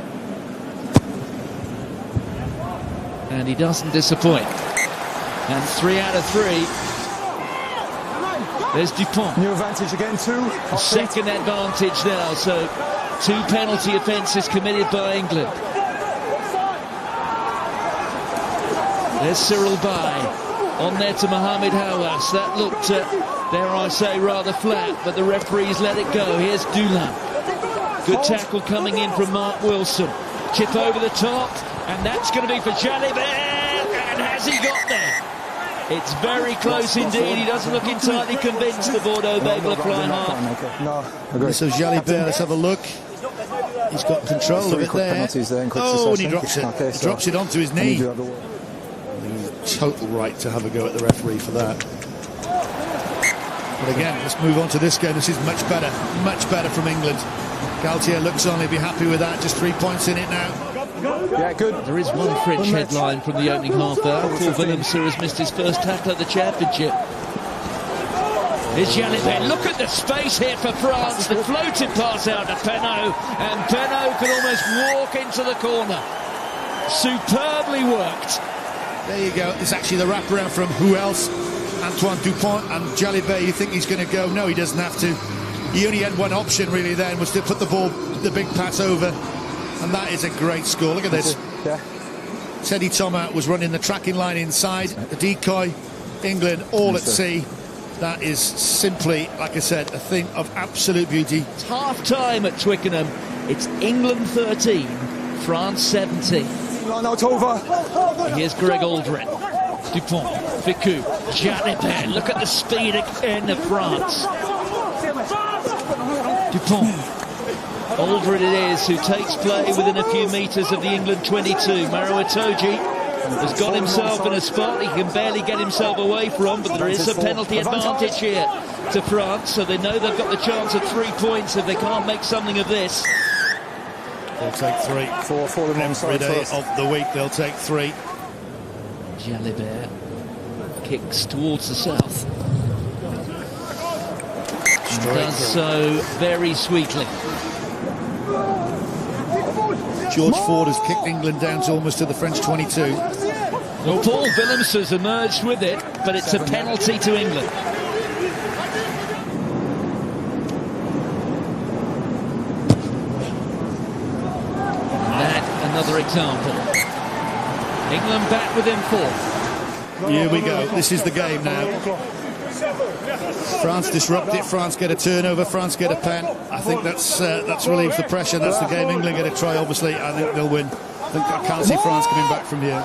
And he doesn't disappoint. And 3 out of 3. There's Dupont. New advantage again, 2. Second advantage now, so 2 penalty offences committed by England. There's Cyril Bay. On there to Mohamed Hawass. That looked, dare I say, rather flat, but the referees let it go. Here's Dulin. Good tackle coming in from Mark Wilson. Chip over the top, and that's going to be for Jalibert. And has he got there? It's very close indeed. He doesn't look entirely convinced the Bordeaux Bagel fly half. No, agree. So Jalibert, let's have a look. He's got control of it there. Oh, and he drops it. Okay, He drops it onto his knee. Total right to have a go at the referee for that. But again, let's move on to this game. This is much better from England. Galtier looks on, he'll be happy with that. Just 3 points in it now. Yeah, good. There is one French headline from the opening half there. Paul Willemse has missed his first tackle at the championship. Here's Jalibert. Look at the space here for France. The floated pass out to Penaud, and Penaud can almost walk into the corner. Superbly worked. There you go. It's actually the wraparound from who else? Antoine Dupont and Jalibert. You think he's going to go? No, he doesn't have to. He only had one option really then, was to put the ball, the big pass over. And that is a great score. Look at this. Yeah. Teddy Thomas was running the tracking line inside. The decoy. England all at sea. That is simply, like I said, a thing of absolute beauty. It's half-time at Twickenham. It's England 13, France 17. Now it's over. Here's Greg Aldred. Dupont, Ficou, Jalibert. Look at the speed again of France. Dupont. Aldred it is, who takes play within a few metres of the England 22. Maro Itoje has got himself in a spot he can barely get himself away from, but there is a penalty advantage here to France, so they know they've got the chance of 3 points if they can't make something of this. They'll take 3. 4 in one side. Every day of the week they'll take 3. Jalibert kicks towards the south. And does so very sweetly. George Ford has kicked England down to almost to the French 22. Well, Paul Willemse has emerged with it, but it's a penalty to England. Another example. England back within 4. Here we go. This is the game now. France disrupt it. France get a turnover. France get a pen. I think that's relieves the pressure. That's the game. England get a try. Obviously, I think they'll win. I can't see France coming back from here.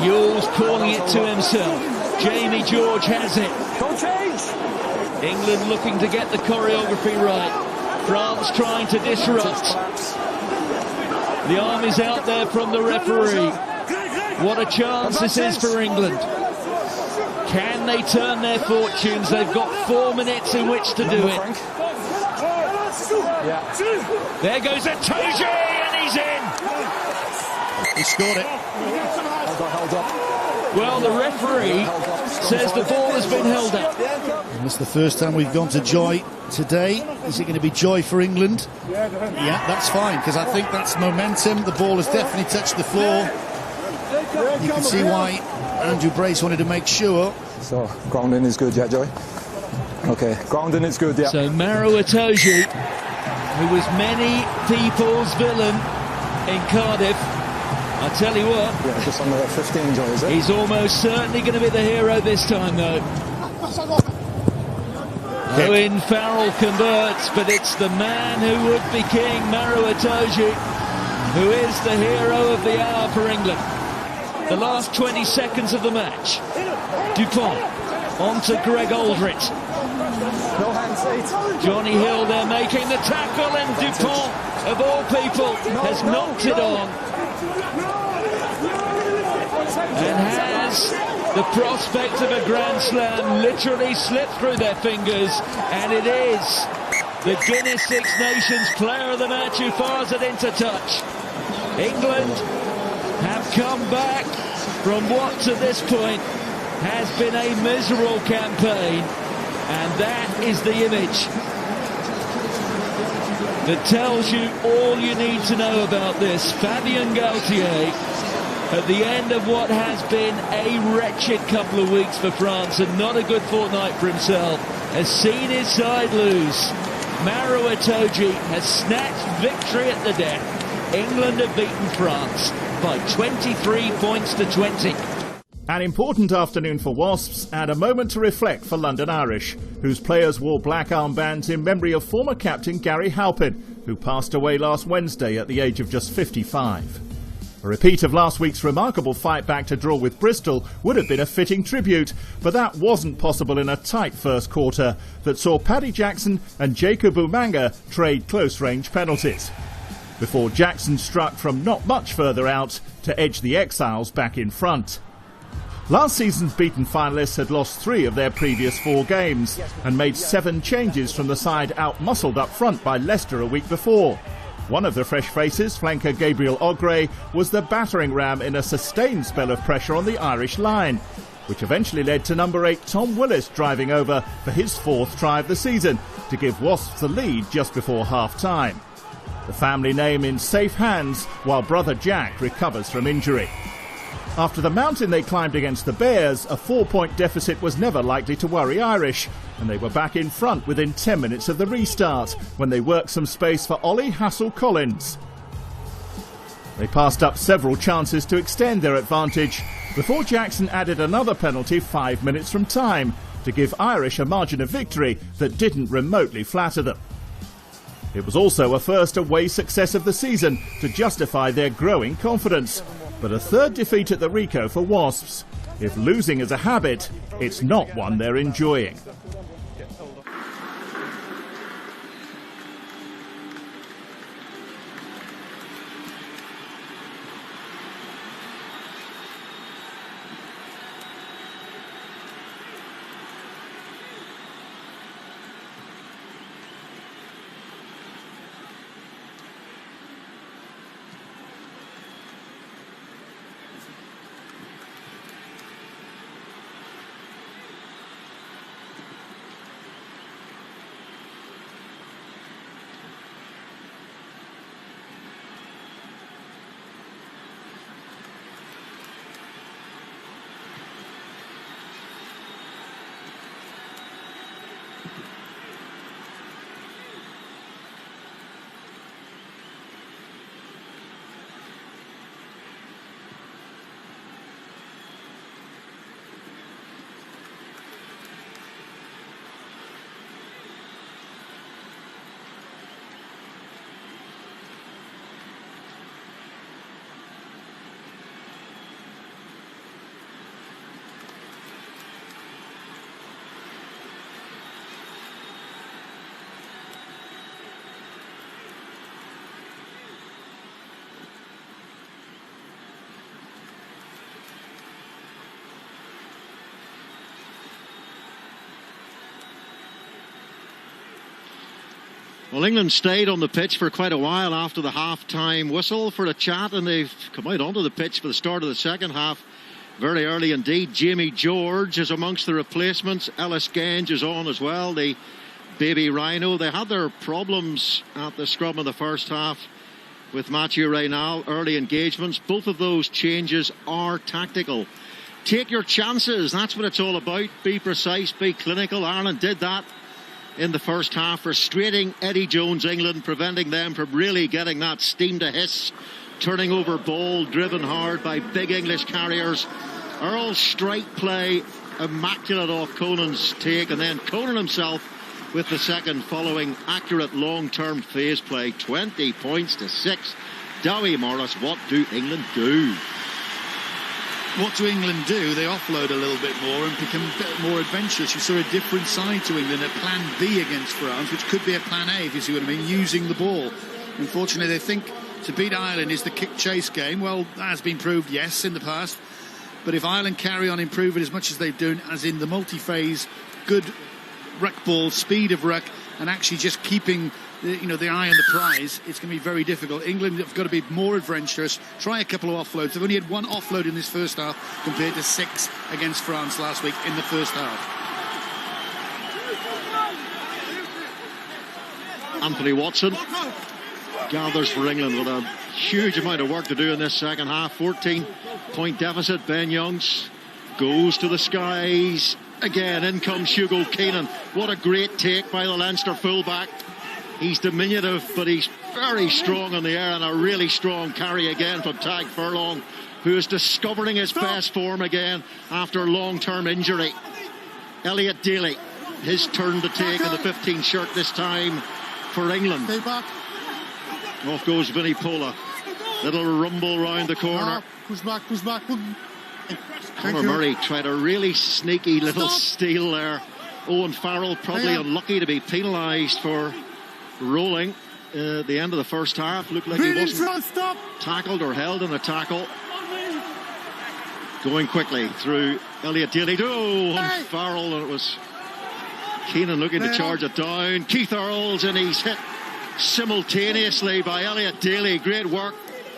Yule's calling it to himself. Jamie George has it. Don't change. England looking to get the choreography right. France trying to disrupt. The arm is out there from the referee. What a chance this is for England. Can they turn their fortunes? They've got 4 minutes in which to do it. There goes Itoje, and he's in. He scored it. Well, the referee says the ball has been held up. And it's the first time we've gone to joy today. Is it going to be joy for England? Yeah, that's fine, because I think that's momentum. The ball has definitely touched the floor. You can see why Andrew Brace wanted to make sure. So, grounding is good, yeah, Joey? Okay, grounding is good, yeah. So, Maro Itoje, who was many people's villain in Cardiff, I tell you what. Yeah, just under 15, Joey, is it? He's almost certainly going to be the hero this time, though. Owen Farrell converts, but it's the man who would be king, Maro Itoje, who is the hero of the hour for England. The last 20 seconds of the match. Dupont on to Greg Aldred. No hands, 8. Johnny Hill there making the tackle, and Dupont, of all people, has knocked it on. And has the prospect of a Grand Slam literally slipped through their fingers, and it is the Guinness Six Nations Player of the Match who fires it into touch. England have come back from what to this point has been a miserable campaign, and that is the image that tells you all you need to know about this. Fabien Galthié, at the end of what has been a wretched couple of weeks for France and not a good fortnight for himself, has seen his side lose. Maro Itoje has snatched victory at the death. England have beaten France by 23 points to 20. An important afternoon for Wasps and a moment to reflect for London Irish, whose players wore black armbands in memory of former captain Gary Halpin, who passed away last Wednesday at the age of just 55. A repeat of last week's remarkable fight back to draw with Bristol would have been a fitting tribute, but that wasn't possible in a tight first quarter that saw Paddy Jackson and Jacob Umanga trade close-range penalties, before Jackson struck from not much further out to edge the Exiles back in front. Last season's beaten finalists had lost 3 of their previous 4 games and made 7 changes from the side out-muscled up front by Leicester a week before. One of the fresh faces, flanker Gabriel Ogre, was the battering ram in a sustained spell of pressure on the Irish line, which eventually led to number 8 Tom Willis driving over for his 4th try of the season to give Wasps the lead just before half-time. The family name in safe hands while brother Jack recovers from injury. After the mountain they climbed against the Bears, a 4-point deficit was never likely to worry Irish, and they were back in front within 10 minutes of the restart when they worked some space for Ollie Hassel-Collins. They passed up several chances to extend their advantage before Jackson added another penalty 5 minutes from time to give Irish a margin of victory that didn't remotely flatter them. It was also a first away success of the season to justify their growing confidence, but a third defeat at the Ricoh for Wasps. If losing is a habit, it's not one they're enjoying. Well, England stayed on the pitch for quite a while after the half-time whistle for a chat, and they've come out onto the pitch for the start of the second half very early indeed. Jamie George is amongst the replacements. Ellis Genge is on as well, the baby rhino. They had their problems at the scrum in the first half with Mathieu Raynal, early engagements. Both of those changes are tactical. Take your chances, that's what it's all about. Be precise, be clinical. Ireland did that in the first half, frustrating Eddie Jones England, preventing them from really getting that steam to hiss. Turning over ball, driven hard by big English carriers. Earl's strike play, immaculate off Conan's take, and then Conan himself with the second following accurate long-term phase play. 20 points to 6. Dowie Morris, what do England do? What do England do? They offload a little bit more and become a bit more adventurous. You saw a different side to England, a plan B against France, which could be a plan A, if you see what I mean, using the ball. Unfortunately, they think to beat Ireland is the kick-chase game. Well, that has been proved, yes, in the past. But if Ireland carry on improving as much as they've done, as in the multi-phase, good ruck ball, speed of ruck, and actually just keeping the eye on the prize, it's going to be very difficult. England have got to be more adventurous, try a couple of offloads. They've only had 1 offload in this first half compared to 6 against France last week in the first half. Anthony Watson gathers for England with a huge amount of work to do in this second half. 14-point deficit. Ben Youngs goes to the skies. Again, in comes Hugo Keenan. What a great take by the Leinster fullback. He's diminutive, but he's very strong on the air, and a really strong carry again from Tadhg Furlong, who is discovering his best form again after long-term injury. Elliot Daly, his turn to take in the 15 shirt this time for England. Off goes Vinny Pola. Little rumble round the corner. Push back. Conor Murray tried a really sneaky little steal there. Owen Farrell probably unlucky to be penalised for rolling the end of the first half. Looked like he wasn't tackled or held in a tackle. Going quickly through Elliot Daly. And Farrell, and it was Keenan looking to charge it down. Keith Earls, and he's hit simultaneously by Elliot Daly. Great work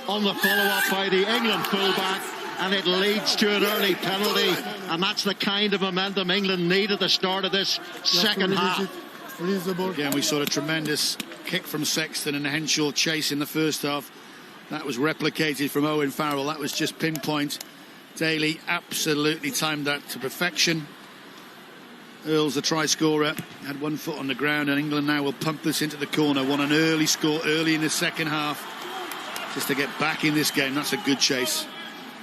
on the follow-up by the England fullback, and it leads to an early penalty, and that's the kind of momentum England need at the start of this second half. Again, we saw a tremendous kick from Sexton and Henshaw chase in the first half. That was replicated from Owen Farrell. That was just pinpoint. Daly absolutely timed that to perfection. Earls, the try scorer, had 1 foot on the ground, and England now will pump this into the corner. Want an early score early in the second half just to get back in this game. That's a good chase.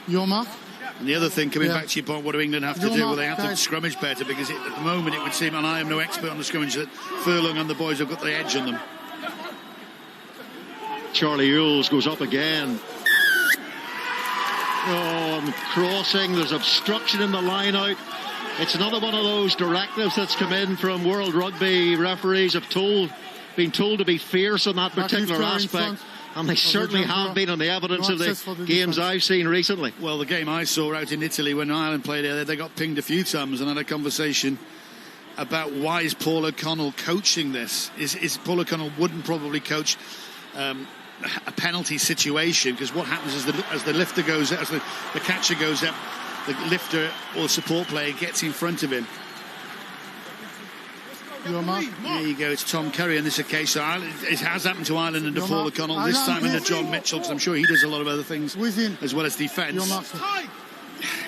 Your mark. And the other thing, coming back to your point, what do England have to do? Well, they have to scrummage better, because at the moment it would seem, and I am no expert on the scrummage, that Furlong and the boys have got the edge on them. Charlie Ewels goes up again. And crossing, there's obstruction in the line out. It's another one of those directives that's come in from World Rugby. Referees have been told to be fierce on that particular aspect, and they certainly have been on the evidence of the games I've seen recently. Well, the game I saw out in Italy when Ireland played there, they got pinged a few times, and had a conversation about why is Paul O'Connell coaching this. Is Paul O'Connell wouldn't probably coach a penalty situation, because what happens is as the lifter goes, as the catcher goes up, the lifter or support player gets in front of him. There you go, it's Tom Curry on this occasion. It has happened to Ireland under Paul O'Connell, this time under John Mitchell, because I'm sure he does a lot of other things as well as defence.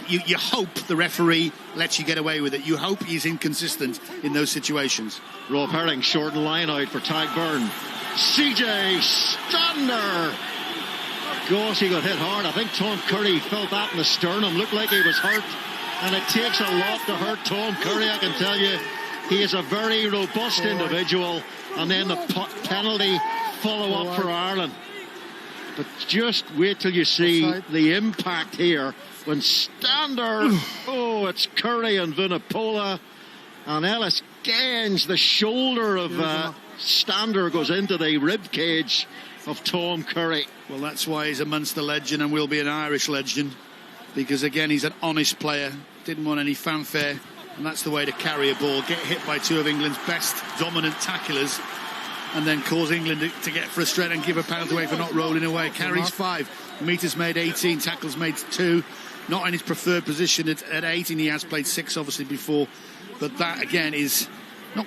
You hope the referee lets you get away with it. You hope he's inconsistent in those situations. Rob Herring, short line out for Tadhg Byrne. CJ Stander. Gosh, he got hit hard. I think Tom Curry felt that in the sternum. Looked like he was hurt. And it takes a lot to hurt Tom Curry, I can tell you. He is a very robust individual. And then the penalty follow-up for Ireland. But just wait till you see the impact here when Stander, it's Curry and Vunipola, and Ellis Genge, the shoulder of Stander goes into the rib cage of Tom Curry. Well, that's why he's a Munster legend and will be an Irish legend, because again, he's an honest player, didn't want any fanfare, and that's the way to carry a ball, get hit by 2 of England's best dominant tacklers, and then cause England to get frustrated and give a penalty away for not rolling away. Carries 5, metres made 18, tackles made 2, not in his preferred position at 18. He has played 6 obviously before, but that again is not,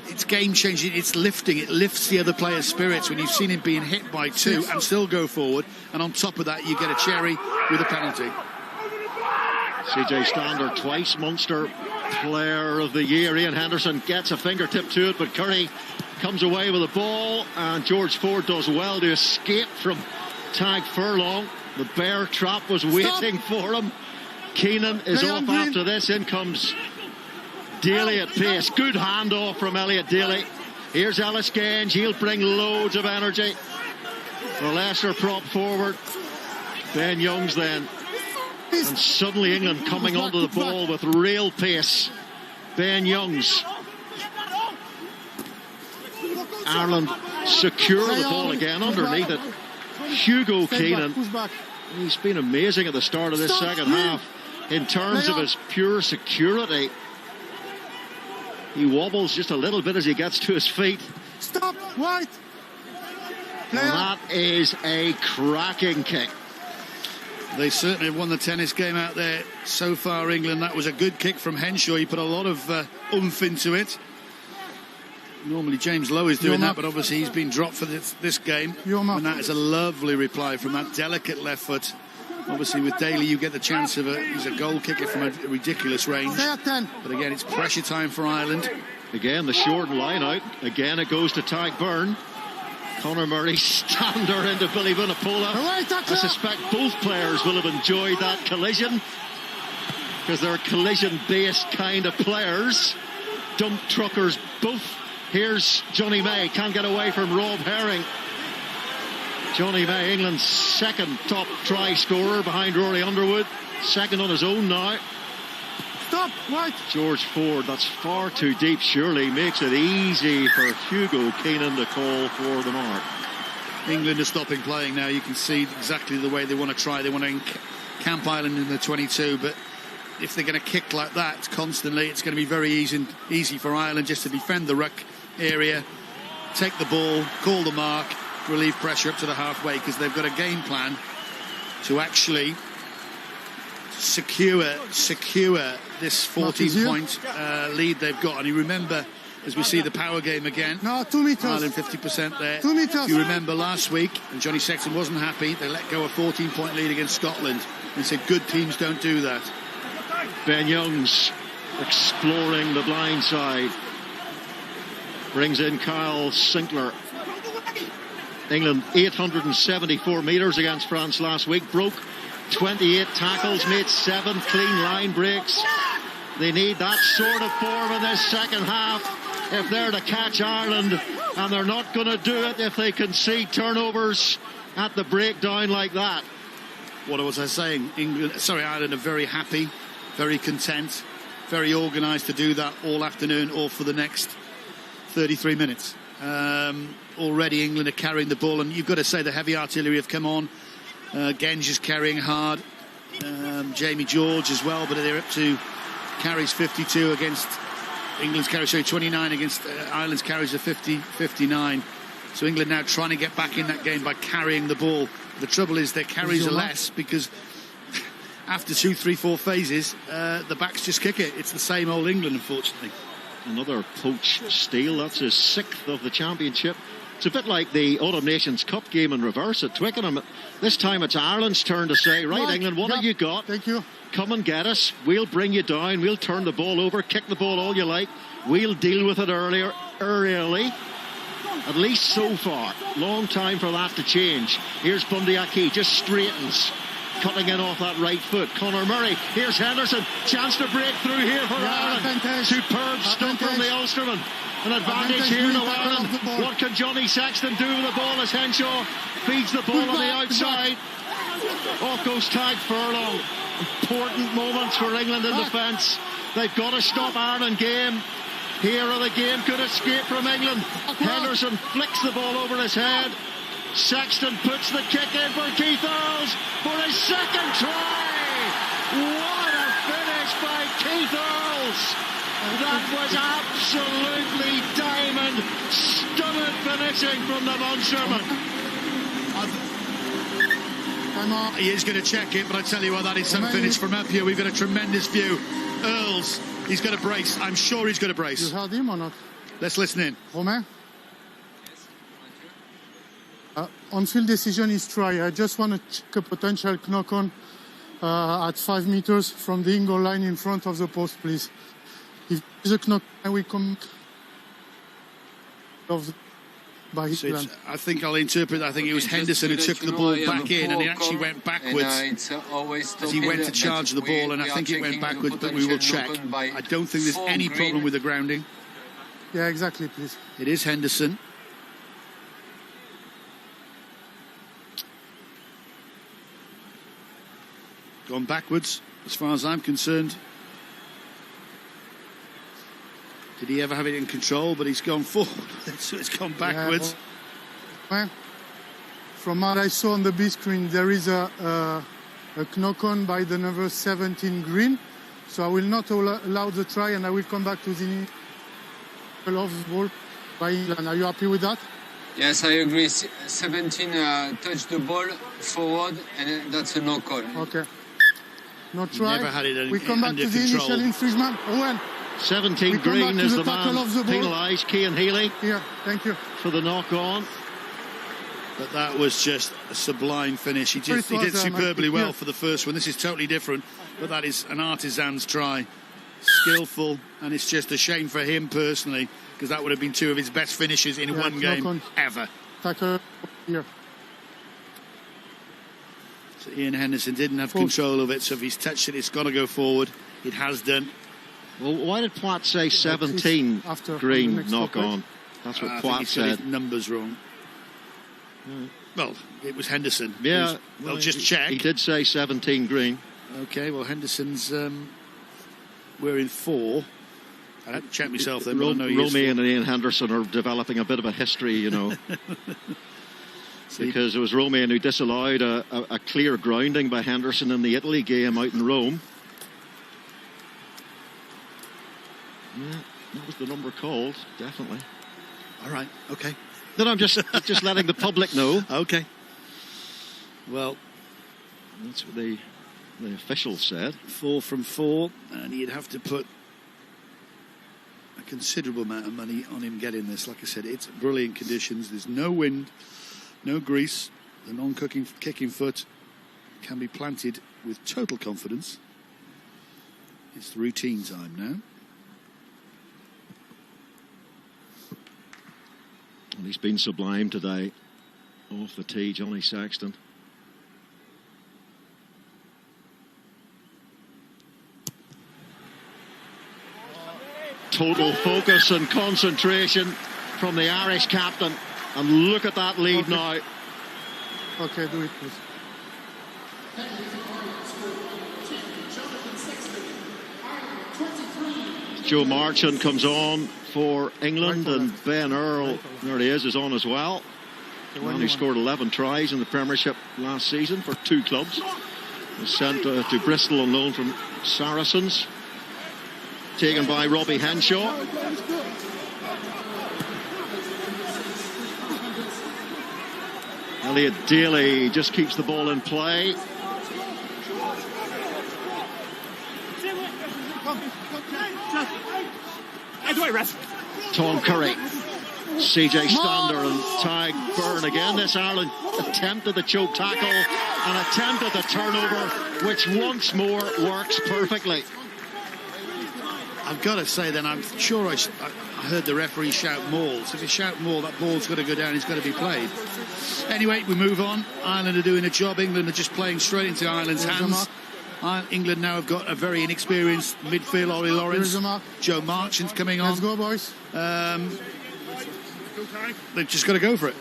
it's game changing, it's lifting, it lifts the other player's spirits when you've seen him being hit by 2 and still go forward, and on top of that you get a cherry with a penalty. CJ Stander, twice Munster Player of the Year. Ian Henderson gets a fingertip to it, but Curry comes away with the ball, and George Ford does well to escape from Tadhg Furlong. The bear trap was waiting for him. Keenan is off after this. In comes Daly at pace. Good handoff from Elliot Daly. Here's Ellis Genge. He'll bring loads of energy. The Leicester prop forward. Ben Youngs then. And suddenly England coming onto the ball with real pace. Ben Youngs. Ireland secure the ball again underneath it. Hugo Keenan He's been amazing at the start of this second half in terms of his pure security. He wobbles just a little bit as he gets to his feet. Stop, white. And that is a cracking kick. They certainly have won the tennis game out there so far, England. That was a good kick from Henshaw. He put a lot of oomph into it. Normally James Lowe is doing that, but obviously he's been dropped for this game. And that is a lovely reply from that delicate left foot. Obviously with Daly you get the chance of he's a goal kicker from a ridiculous range. But again, it's pressure time for Ireland. Again, the short line out. Again, it goes to Tadhg Beirne. Conor Murray stander into Billy Vunipola. I suspect both players will have enjoyed that collision because they're collision-based kind of players. Dump truckers both. Here's Johnny May, can't get away from Rob Herring. Johnny May, England's second top try scorer behind Rory Underwood. Second on his own now. Stop, right. George Ford, that's far too deep, surely. Makes it easy for Hugo Keenan to call for the mark. England are stopping playing now. You can see exactly the way they want to try. They want to camp Ireland in the 22, but if they're going to kick like that constantly, it's going to be very easy for Ireland just to defend the ruck area, take the ball, call the mark, relieve pressure up to the halfway, because they've got a game plan to actually secure this 14-point lead they've got. And you remember, as we see the power game again, 2 meters. Ireland 50% there. 2 meters. If you remember last week, and Johnny Sexton wasn't happy, they let go a 14-point lead against Scotland. He said good teams don't do that. Ben Youngs exploring the blind side. Brings in Kyle Sinclair. England 874 metres against France last week. Broke 28 tackles, made 7 clean line breaks. They need that sort of form in this second half if they're to catch Ireland, and they're not going to do it if they concede turnovers at the breakdown like that. What was I saying? Ireland are very happy, very content, very organised to do that all afternoon or for the next 33 minutes. Already England are carrying the ball, and you've got to say the heavy artillery have come on. Genge is carrying hard. Jamie George as well, but they're up to carries 52 against England's carries, 29 against Ireland's carries of 59. So England now trying to get back in that game by carrying the ball. The trouble is their carries are less because after 2, 3, 4 phases, the backs just kick it. It's the same old England, unfortunately. Another poach steal. That's his 6th of the championship. It's a bit like the Autumn Nations Cup game in reverse at Twickenham. This time it's Ireland's turn to say, right, England, what have you got? Thank you. Come and get us. We'll bring you down. We'll turn the ball over, kick the ball all you like. We'll deal with it early. At least so far. Long time for that to change. Here's Bundee Aki, just straightens. Cutting in off that right foot. Conor Murray. Here's Henderson. Chance to break through here for Ireland. Superb stuff from the Ulsterman. An advantage here to Ireland. What can Johnny Sexton do with the ball as Henshaw feeds the ball on the outside? Off goes Tadhg Furlong. Important moments for England in defence. They've got to stop Ireland game. Here the game could escape from England. Henderson flicks the ball over his head. Sexton puts the kick in for Keith Earls for his second try. What a finish by Keith Earls. That was absolutely diamond, stunning finishing from the Munsterman. He is going to check it, but I tell you what, that is some finish from up here. We've got a tremendous view. Earls, he's got a brace. I'm sure he's got a brace. You heard him or not? Let's listen in. Romain? On-field decision is try. I just want to check a potential knock-on at 5 meters from the goal line in front of the post, please. If there's a knock, I will come by his plan. I think I'll interpret. I think it was Henderson who took the ball back in, and he actually went backwards as he went to charge the ball, and I think it went backwards, but we will check. I don't think there's any problem with the grounding. Yeah, exactly, please. It is Henderson. Gone backwards, as far as I'm concerned. Did he ever have it in control? But he's gone forward, so it's gone backwards. Yeah, from what I saw on the B screen, there is a knock-on by the number 17 green. So I will not allow the try, and I will come back to the of the ball by England. Are you happy with that? Yes, I agree. 17 touched the ball forward, and that's a knock-on. Okay. No try. Never had it we come back to the initial infringement. Owen. 17 green is the man penalised. Cian Healy. Yeah, thank you. For the knock-on. But that was just a sublime finish. He did superbly well for the first one. This is totally different, but that is an artisan's try. Skillful, and it's just a shame for him personally, because that would have been two of his best finishes in one game ever. Here. So Ian Henderson didn't have control of it, so if he's touched it, it's got to go forward. It has done. Well, why did Poit say 17 green knock-on? That's what Poit said. His numbers wrong. Well, it was Henderson. Yeah. I'll just check. He did say 17 green. Okay, well, Henderson's... we're in 4. I had to check myself then. Romy and Ian Henderson are developing a bit of a history, you know. Because it was Romy who disallowed a clear grounding by Henderson in the Italy game out in Rome. Yeah, that was the number called, definitely. All right, okay. Then I'm just letting the public know. Okay. Well, that's what the officials said. 4 from 4, and you'd have to put a considerable amount of money on him getting this. Like I said, it's brilliant conditions. There's no wind, no grease. The non-kicking foot can be planted with total confidence. It's routine time now. And he's been sublime today. Off the tee, Johnny Sexton. Total focus and concentration from the Irish captain. And look at that lead now. Okay, do it, please. Joe Marchant comes on for England, and Ben Earl, there he is on as well. The man who scored 11 tries in the Premiership last season for 2 clubs. Was sent to Bristol on loan from Saracens. Taken by Robbie Henshaw. Elliot Daly just keeps the ball in play. Tom Curry, CJ Stander and Tadhg Beirne again. This Ireland attempted the choke tackle and attempted the turnover, which once more works perfectly. I've got to say then, I'm sure I heard the referee shout maul. So if you shout maul, that ball's got to go down, it's got to be played. Anyway, we move on. Ireland are doing a job. England are just playing straight into Ireland's hands. England now have got a very inexperienced midfield, Ollie Lawrence. Joe Marchant's coming on. Let's go, boys. They've just got to go for it.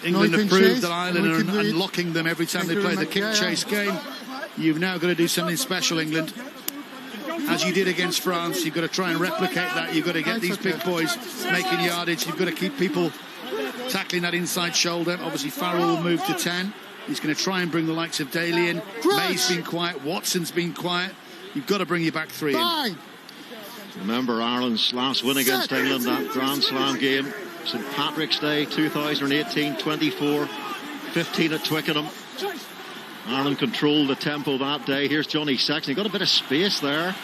England have proved that Ireland are unlocking them every time they play the kick-chase game. You've now got to do something special, England. As you did against France, you've got to try and replicate that. You've got to get these big boys making yardage. You've got to keep people tackling that inside shoulder. Obviously, Farrell will move to 10. He's going to try and bring the likes of Daly in. May's been quiet. Watson's been quiet. You've got to bring your back 3 in. Remember Ireland's last win against England, that Grand Slam game, St Patrick's Day 2018, 24-15 at Twickenham. Ireland controlled the tempo that day. Here's Johnny Sexton. He got a bit of space there.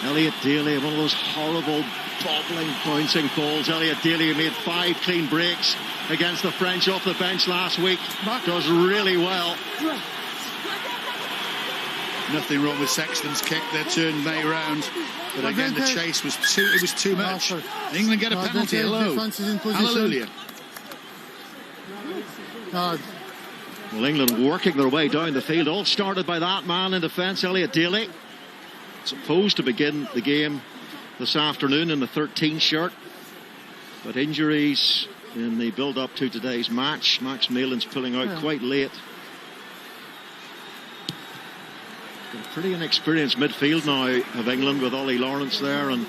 Elliot Daly, one of those horrible, bobbling, bouncing balls. Elliot Daly, who made 5 clean breaks against the French off the bench last week, does really well. Nothing wrong with Sexton's kick. They turned May round, but again the chase was too much. England get a penalty. Hello, hallelujah. Well, England working their way down the field, all started by that man in defence, Elliot Daly. Supposed to begin the game this afternoon in the 13 shirt, but injuries in the build-up to today's match. Max Malins pulling out quite late. Got a pretty inexperienced midfield now of England with Ollie Lawrence there, and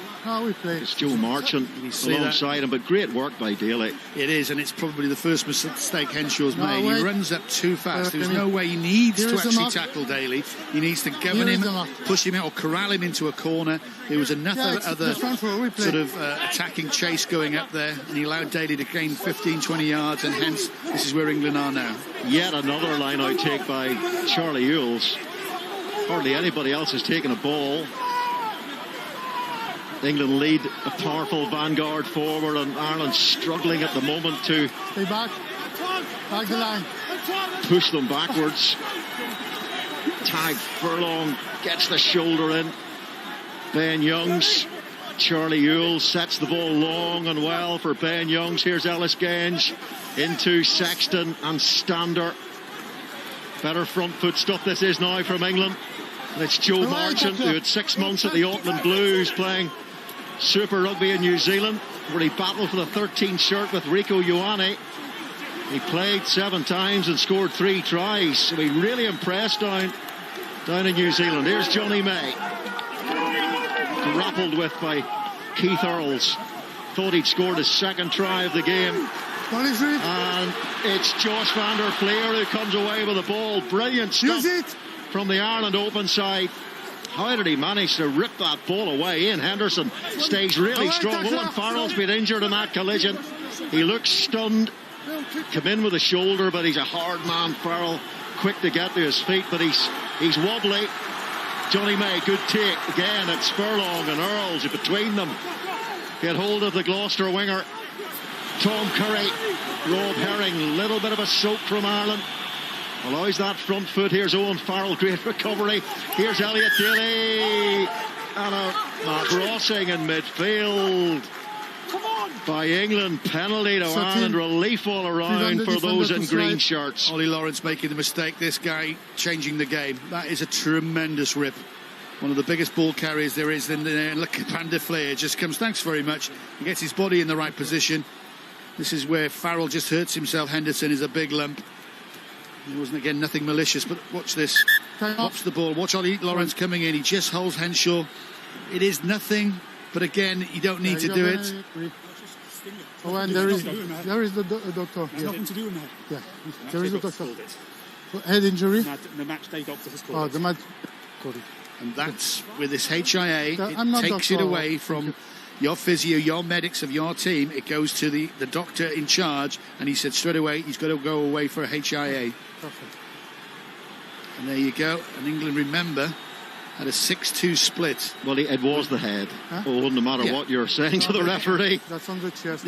it's Joe Marchant alongside him. But great work by Daly. It is, and it's probably the first mistake Henshaw's made. He runs up too fast. There's no way he needs to actually tackle Daly. He needs to govern him, push him out, or corral him into a corner. There was another sort of attacking chase going up there, and he allowed Daly to gain 15-20 yards, and hence this is where England are now. Yet another line-out take by Charlie Ewells. Hardly anybody else has taken a ball. England lead a powerful vanguard forward, and Ireland struggling at the moment to stay back the line, push them backwards. Tag Furlong gets the shoulder in. Ben Youngs, Charlie Ewells sets the ball long and well for Ben Youngs. Here's Ellis Genge into Sexton and Stander. Better front foot stuff this is now from England. And it's Joe Marchant, who had 6 months at the Auckland Blues playing Super Rugby in New Zealand, where he battled for the 13th shirt with Rieko Ioane. He played 7 times and scored 3 tries, so he really impressed down in New Zealand. Here's Johnny May, grappled with by Keith Earls. Thought he'd scored his 2nd try of the game. And it's Josh van der Flier who comes away with the ball. Brilliant stuff from the Ireland open side. How did he manage to rip that ball away? Ian Henderson stays really strong. Owen Farrell's been injured in that collision. He looks stunned. Come in with a shoulder, but he's a hard man, Farrell. Quick to get to his feet, but he's wobbly. Johnny May, good take. Again, it's Furlong and Earls between them. Get hold of the Gloucester winger. Tom Curry, Rob Herring, little bit of a soak from Ireland. Allows that front foot. Here's Owen Farrell, great recovery. Here's Elliot Daly. And a crossing in midfield by England. Penalty to Ireland. Relief all around for those in green shirts. Ollie Lawrence making the mistake. This guy changing the game. That is a tremendous rip. One of the biggest ball carriers there is in there. Look, Van der Flier just comes. Thanks very much. He gets his body in the right position. This is where Farrell just hurts himself. Henderson is a big lump. It wasn't, again, nothing malicious, but watch this. Pops the ball. Watch Ollie Lawrence coming in. He just holds Henshaw. It is nothing, but again, you don't need to do it. Oh, and there is the doctor. There's nothing to do with that. Yeah, there is the doctor. Head injury? The match day doctor has called it. The match. And that's with this HIA, it takes it away from your physio, your medics of your team. It goes to the doctor in charge, and he said straight away he's got to go away for a HIA. Perfect. And there you go. And England, remember, had a 6-2 split. Well, it was the head. Huh? Oh, no matter what you're saying to the referee. That's on the chest.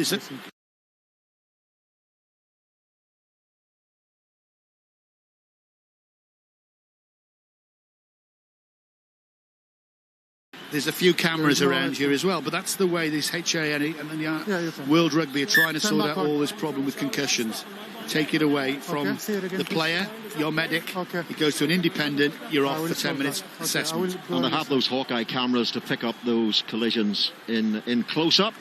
There's a few cameras around here as well, but that's the way this HIA and the World Rugby are trying to sort out all this problem with concussions. Take it away from the player, your medic. It goes to an independent. You're off for 10 minutes assessment. And they have those Hawkeye cameras to pick up those collisions in close-up.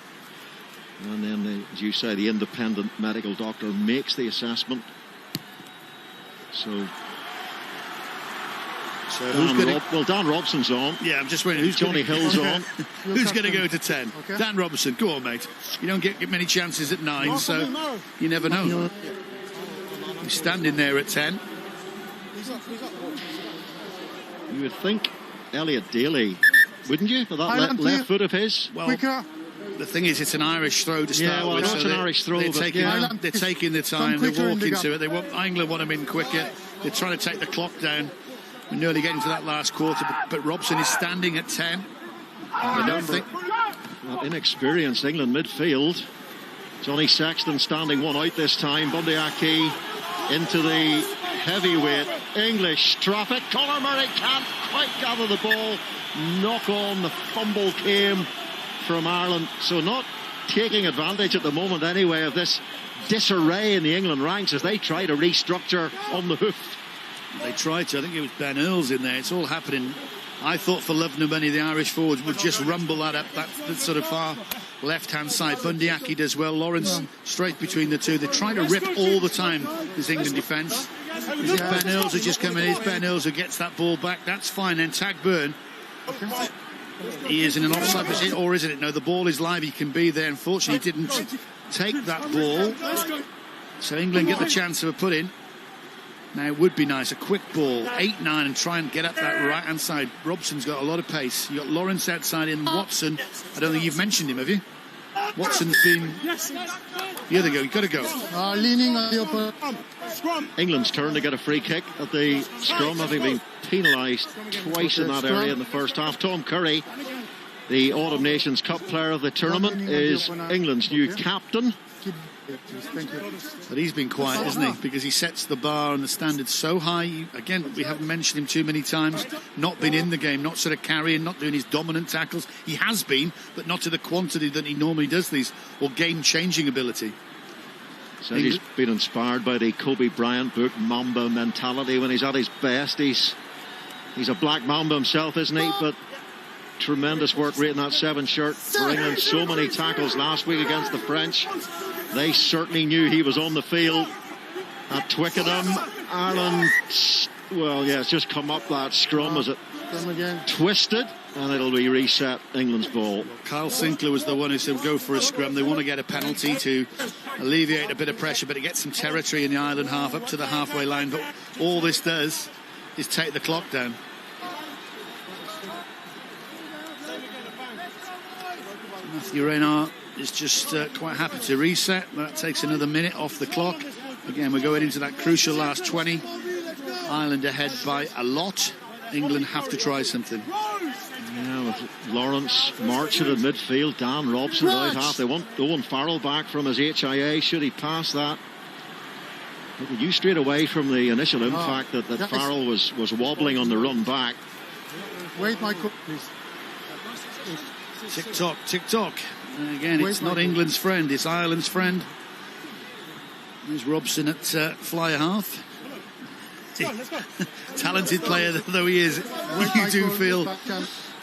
And then, as you say, the independent medical doctor makes the assessment. So Dan Robson's on. Yeah, I'm just waiting. Who's Johnny Hill's on? Who's going to go to 10? Dan Robson. Go on, mate. You don't get many chances at 9, so you never know. He's standing there at 10. You would think Elliot Daly, wouldn't you, for that left foot of his? Well, the thing is, it's an Irish throw to start with. It's an Irish throw. They're taking the time. They walk into it. England want them in quicker. They're trying to take the clock down. We're nearly getting to that last quarter, but Robson is standing at 10. I don't think. Well, inexperienced England midfield. Johnny Sexton standing one out this time. Bundee Aki into the heavyweight English traffic. Conor Murray can't quite gather the ball. Knock on, the fumble came from Ireland. So not taking advantage at the moment anyway of this disarray in the England ranks as they try to restructure on the hoof. They tried to. I think it was Ben Earls in there. It's all happening. I thought for love nor money the Irish forwards would just rumble that up that sort of far left-hand side. Bundee Aki does well. Lawrence straight between the two. They try to rip all the time, this England defence. Is it Ben Earls who just come in? It's Ben Earls who gets that ball back. That's fine. Then Tag Byrne. He is in an offside position, or isn't it? No, the ball is live. He can be there. Unfortunately, he didn't take that ball. So England get the chance of a put-in. Now, it would be nice, a quick ball, 8-9, and try and get up that right-hand side. Robson's got a lot of pace. You've got Lawrence outside in. Watson, I don't think you've mentioned him, have you? Watson's been... The other go, you've got to go. Leaning on the upper... England's turn to get a free kick at the scrum, having been penalised twice in that area in the first half. Tom Curry, the Autumn Nations Cup player of the tournament, is England's new captain. But he's been quiet, isn't he? Because he sets the bar and the standard so high. Again, we haven't mentioned him too many times. Not been in the game, not sort of carrying, not doing his dominant tackles. He has been, but not to the quantity that he normally does these, or game-changing ability. So he's been inspired by the Kobe Bryant book, Mamba mentality. When he's at his best, he's a black mamba himself, isn't he? But tremendous work rate in that 7 shirt for England. So many tackles last week against the French. They certainly knew he was on the field at Twickenham. Ireland, well, yeah, it's just come up that scrum as it twisted, and it'll be reset England's ball. Kyle Sinclair was the one who said go for a scrum. They want to get a penalty to alleviate a bit of pressure, but it gets some territory in the Ireland half up to the halfway line. But all this does is take the clock down. Matthew Reynard is just quite happy to reset. That takes another minute off the clock. Again, we're going into that crucial last 20. Ireland ahead by a lot. England have to try something. Yeah, with Lawrence marching in midfield, Dan Robson out half. They want Owen Farrell back from his HIA. Should he pass that? But we knew straight away from the initial impact that Farrell was wobbling on the run back. Wait, Michael, please. Tick-tock, tick-tock. Again, it's not England's friend, it's Ireland's friend. There's Robson at fly half. Talented player though he is, you do feel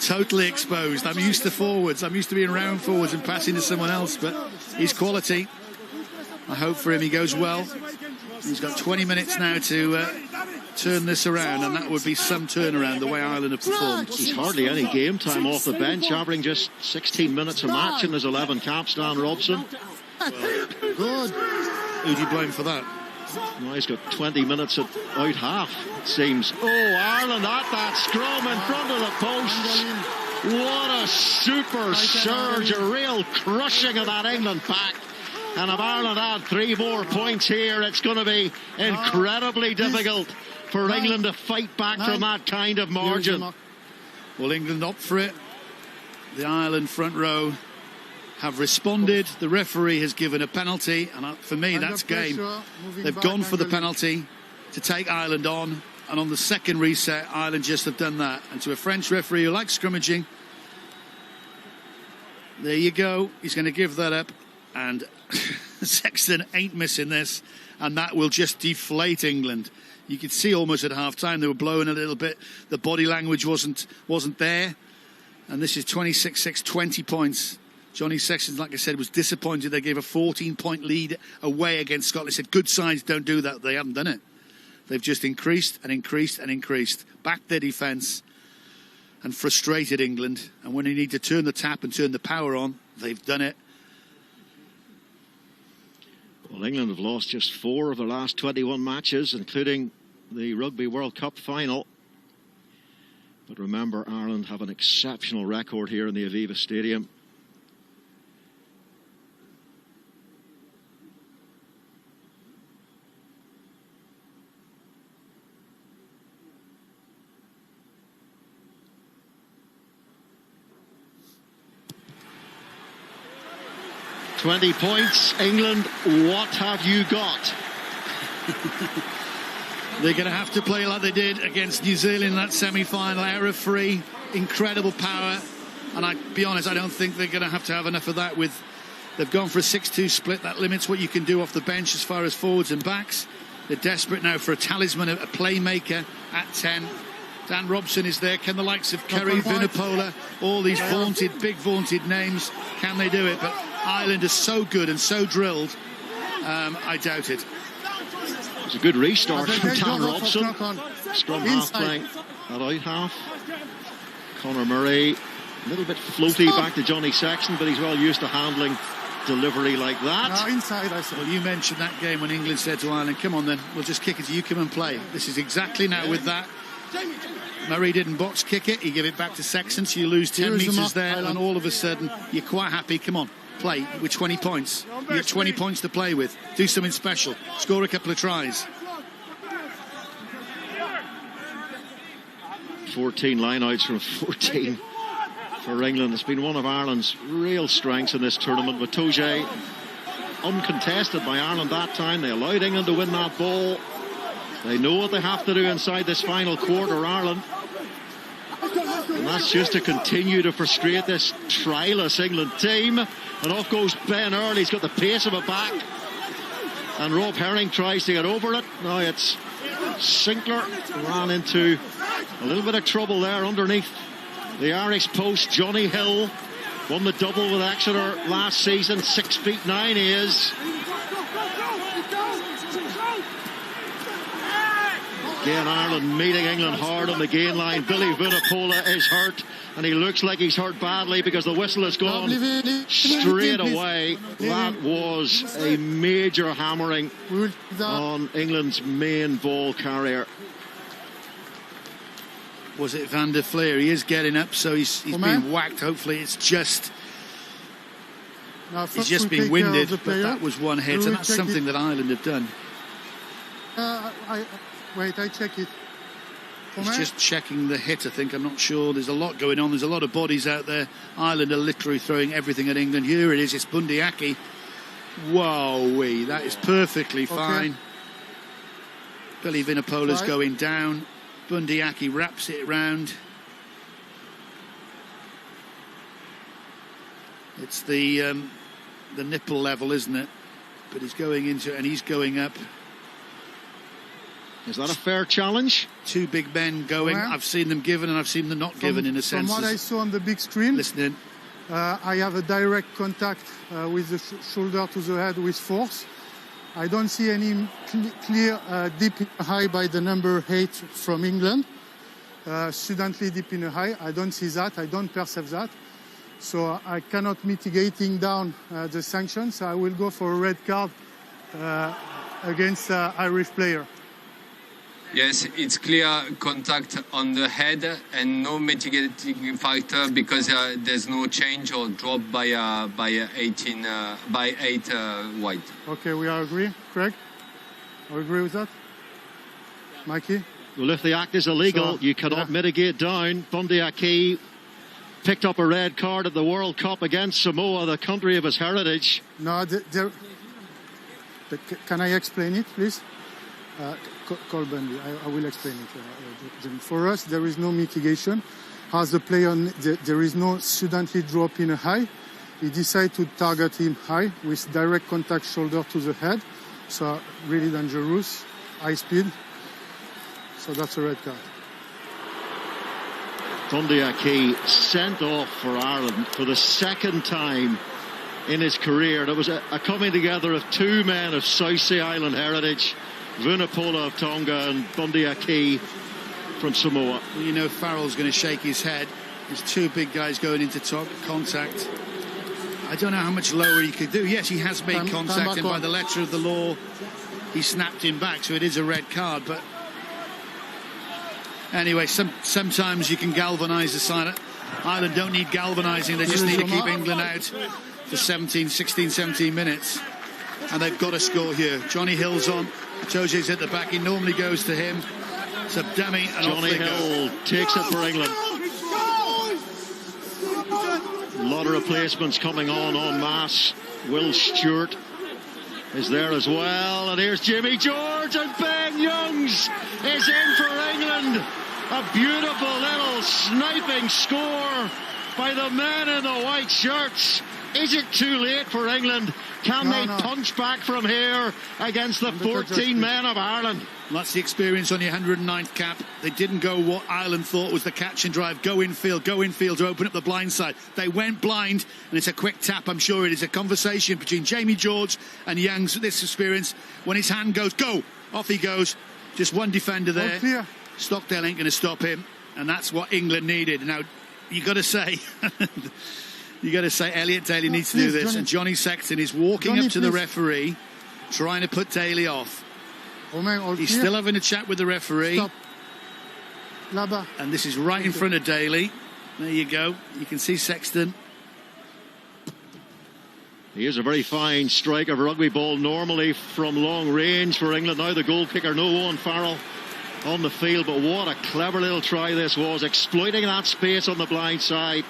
totally exposed. I'm used to forwards, I'm used to being round forwards and passing to someone else, but he's quality. I hope for him he goes well. He's got 20 minutes now to turn this around, and that would be some turnaround the way Ireland have performed. He's hardly any game time off the bench, averaging just 16 minutes a match in his 11 caps, Dan Robson. Good. Who do you blame for that? Well, he's got 20 minutes at out half, it seems. Oh, Ireland at that scrum in front of the posts. What a super surge, a real crushing of that England pack. And if Ireland add 3 more points here, it's going to be incredibly difficult for England to fight back from that kind of margin. Well, England opt for it. The Ireland front row have responded. The referee has given a penalty, and for me, that's game. They've gone for the penalty to take Ireland on, and on the second reset, Ireland just have done that. And to a French referee who likes scrimmaging, there you go. He's going to give that up, and Sexton ain't missing this, and that will just deflate England. You could see almost at half-time they were blowing a little bit. The body language wasn't there, and this is 26-6, 20 points. Johnny Sexton, like I said, was disappointed. They gave a 14-point lead away against Scotland. He said, good sides don't do that. They haven't done it. They've just increased and increased and increased. Backed their defence and frustrated England. And when they need to turn the tap and turn the power on, they've done it. Well, England have lost just 4 of their last 21 matches, including the Rugby World Cup final. But remember, Ireland have an exceptional record here in the Aviva Stadium. "20 points, England, what have you got?" They're going to have to play like they did against New Zealand in that semi-final, error-free, incredible power. And I'll be honest, I don't think they're going to have enough of that. They've gone for a 6-2 split. That limits what you can do off the bench as far as forwards and backs. They're desperate now for a talisman, a playmaker at 10. Dan Robson is there. Can the likes of Kerry, Vunipola, all these big vaunted names, can they do it? But Ireland is so good and so drilled, I doubt it. It's a good restart from They Tan don't Robson. knock on. Scrum half playing at out half. Conor Murray, a little bit floaty back to Johnny Sexton, but he's well used to handling delivery like that. No, inside, I said. Well, you mentioned that game when England said to Ireland, come on then, we'll just kick it to you, come and play. This is exactly now with that. Murray didn't box kick it, he gave it back to Sexton, so you lose 10 metres there, and all of a sudden you're quite happy. Come on, play with 20 points. You get 20 points to play with. Do something special. Score a couple of tries. 14 lineouts from 14 for England. It's been one of Ireland's real strengths in this tournament. With Toje uncontested by Ireland that time. They allowed England to win that ball. They know what they have to do inside this final quarter, Ireland. And that's just to continue to frustrate this triless England team. And off goes Ben Earl. He's got the pace of a back. And Rob Herring tries to get over it. Now it's Sinclair ran into a little bit of trouble there underneath the Irish post. Johnny Hill won the double with Exeter last season. 6'9" he is. Again, Ireland meeting England hard on the gain line. Billy Vunipola is hurt, and he looks like he's hurt badly because the whistle has gone straight away. That was a major hammering on England's main ball carrier. Was it Van der Fleer? He is getting up, so he's been whacked. Hopefully it's just... he's just been winded, but that was one hit, and that's something that Ireland have done. Wait, I check it. He's just checking the hit, I think. I'm not sure. There's a lot going on. There's a lot of bodies out there. Ireland are literally throwing everything at England. Here it is. It's Bundee Aki. Whoa-wee. That is perfectly fine. Billy Vunipola's going down. Bundee Aki wraps it round. It's the nipple level, isn't it? But he's going into it, and he's going up. Is that a fair challenge? Two big men going. Well, I've seen them given and I've seen them not given, in a sense. From what I saw on the big screen, listening, I have a direct contact with the shoulder to the head with force. I don't see any clear deep high by the number 8 from England. Suddenly deep in a high. I don't see that. I don't perceive that. So I cannot mitigating down the sanctions. I will go for a red card against Irish player. Yes, it's clear contact on the head and no mitigating factor because there's no change or drop by 8 wide. Okay, we are agree, Craig? I agree with that, Mikey. Well, if the act is illegal, you cannot mitigate down. Bundee Aki picked up a red card at the World Cup against Samoa, the country of his heritage. No, can I explain it, please? Call Bundee. I will explain it. For us, there is no mitigation. As the player, there is no suddenly drop in a high. He decided to target him high with direct contact shoulder to the head. So really dangerous, high speed. So that's a red card. Bundee Aki sent off for Ireland for the second time in his career. There was a coming together of two men of South Sea Island heritage. Vunipola of Tonga and Bundee Aki from Samoa. Well, you know Farrell's going to shake his head. There's two big guys going into contact. I don't know how much lower he could do. Yes, he has made contact, and by the letter of the law, he snapped him back, so it is a red card. But anyway, sometimes you can galvanise the side. Ireland don't need galvanising. They just need to keep England out for 16, 17 minutes. And they've got to score here. Johnny Hill's on. Toje's at the back. He normally goes to him. It's a dummy. And Johnny Hill takes it for England. A lot of replacements coming on masse. Will Stewart is there as well. And here's Jimmy George, and Ben Youngs is in for England. A beautiful little sniping score by the men in the white shirts. Is it too late for England? Can they punch back from here against the 14 men of Ireland? That's the experience on your 109th cap. They didn't go what Ireland thought was the catch and drive. Go infield to open up the blind side. They went blind, and it's a quick tap. I'm sure it is a conversation between Jamie George and Youngs. This experience, when his hand goes, go. Off he goes. Just one defender there. Clear. Stockdale ain't going to stop him, and that's what England needed. Now, you got to say, Elliot Daly needs to do this, Johnny. and Johnny Sexton is walking up to the referee, trying to put Daly off. He's still having a chat with the referee. Stop. Là-bas. And this is right in front of Daly. There you go. You can see Sexton. He is a very fine striker of rugby ball, normally from long range for England. Now the goal kicker, no Owen Farrell on the field, but what a clever little try this was, exploiting that space on the blind side.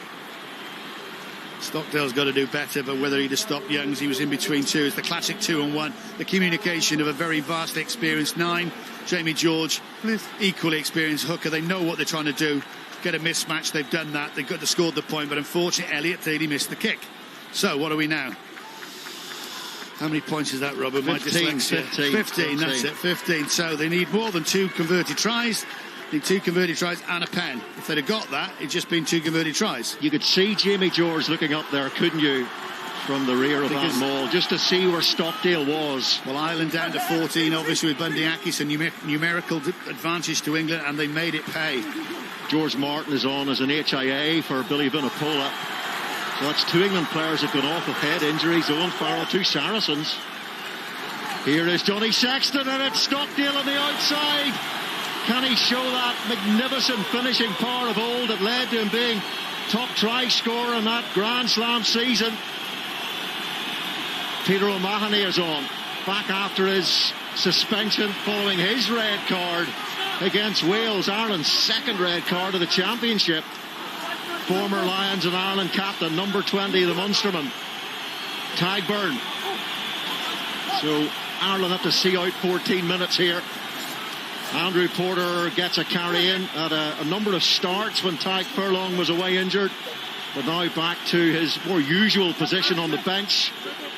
Stockdale's got to do better, but whether he'd have stopped Youngs, he was in between two. It's the classic 2-on-1. The communication of a very vastly experienced 9. Jamie George, equally experienced hooker. They know what they're trying to do. Get a mismatch. They've done that. They've got to score the point, but unfortunately, Elliot Daly missed the kick. So, what are we now? How many points is that, Robert? 15, 15, that's it, 15. So, they need more than 2 converted tries. Need 2 converted tries and a pen. If they'd have got that, it'd just been 2 converted tries. You could see Jamie George looking up there, couldn't you, from the rear of that maul, just to see where Stockdale was. Well, Ireland down to 14, obviously with Bundyakis, a numerical advantage to England, and they made it pay. George Martin is on as an HIA for Billy Vunipola. So that's 2 England players have gone off with head injuries. Owen Farrell, 2 Saracens. Here is Johnny Sexton, and it's Stockdale on the outside. Can he show that magnificent finishing power of old that led to him being top try scorer in that Grand Slam season? Peter O'Mahony is on, back after his suspension following his red card against Wales, Ireland's 2nd red card of the championship. Former Lions and Ireland captain, number 20, the Munsterman, Tadhg Beirne. So Ireland have to see out 14 minutes here. Andrew Porter gets a carry in at a number of starts when Tadhg Furlong was away injured, but now back to his more usual position on the bench.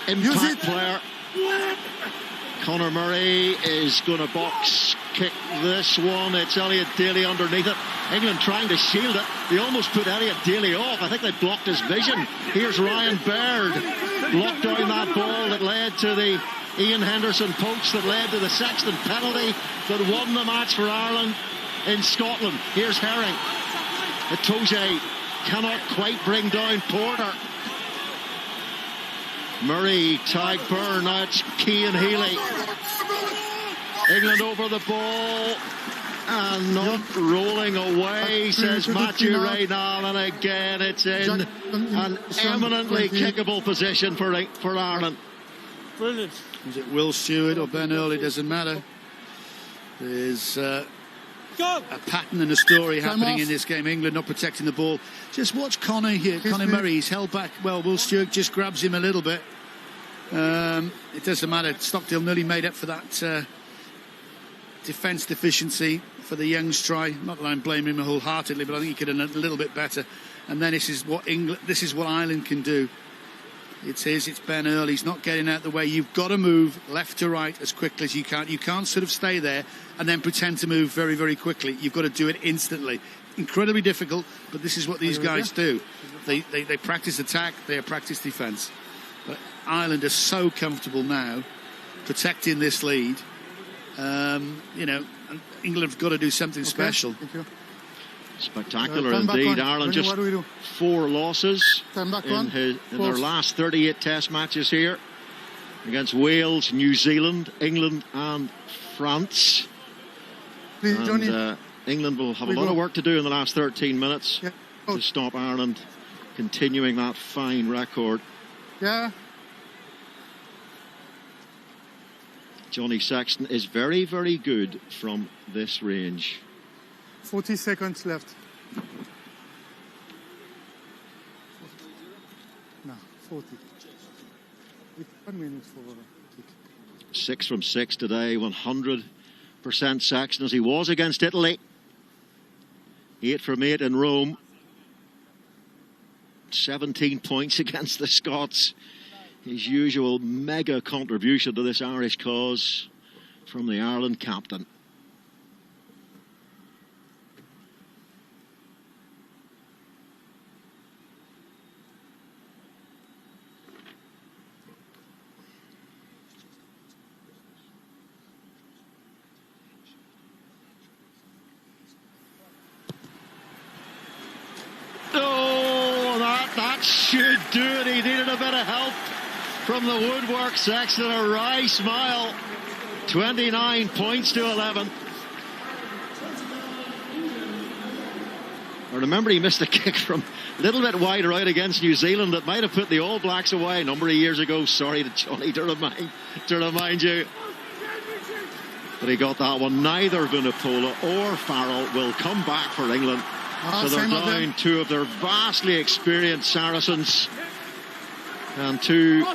Impact player. Conor Murray is going to box kick this one. It's Elliot Daly underneath it. England trying to shield it. They almost put Elliot Daly off. I think they blocked his vision. Here's Ryan Baird. Blocked down that ball that led to the Ian Henderson poach that led to the Sexton penalty that won the match for Ireland in Scotland. Here's Herring. Itoje cannot quite bring down Porter. Murray, Tadhg Beirne, now it's Cian Healy. England over the ball and not rolling away, says Matthew Reynal, and again it's in an eminently kickable position for Ireland. Brilliant. Is it Will Stewart or Ben Early? Doesn't matter. There's a pattern and a story happening in this game. England not protecting the ball. Just watch Conor here. Conor Murray, he's held back. Well, Will Stewart just grabs him a little bit. It doesn't matter. Stockdale nearly made up for that defence deficiency for the Youngs try. Not that I'm blaming him wholeheartedly, but I think he could have done a little bit better. And then this is what Ireland can do. It's Ben Early. He's not getting out the way. You've got to move left to right as quickly as you can. You can't sort of stay there and then pretend to move very, very quickly. You've got to do it instantly. Incredibly difficult, but this is what these guys do. They practice attack, they practice defence. But Ireland are so comfortable now protecting this lead. England have got to do something special. Spectacular indeed. Ireland just 4 losses in their last 38 test matches here against Wales, New Zealand, England and France. And England will have a lot of work to do in the last 13 minutes to stop Ireland continuing that fine record. Yeah. Johnny Sexton is very, very good from this range. 40 seconds left. No, 40. 1 minute for kick. 6 from 6 today, 100% Sexton as he was against Italy. 8 from 8 in Rome. 17 points against the Scots. His usual mega contribution to this Irish cause from the Ireland captain. That should do it. He needed a bit of help from the woodwork. Sexton, a wry smile. 29 points to 11. I remember he missed a kick from a little bit wider out against New Zealand that might have put the All Blacks away a number of years ago. Sorry to Johnny to remind you. But he got that one. Neither Vunipola or Farrell will come back for England. So they're down two of their vastly experienced Saracens and two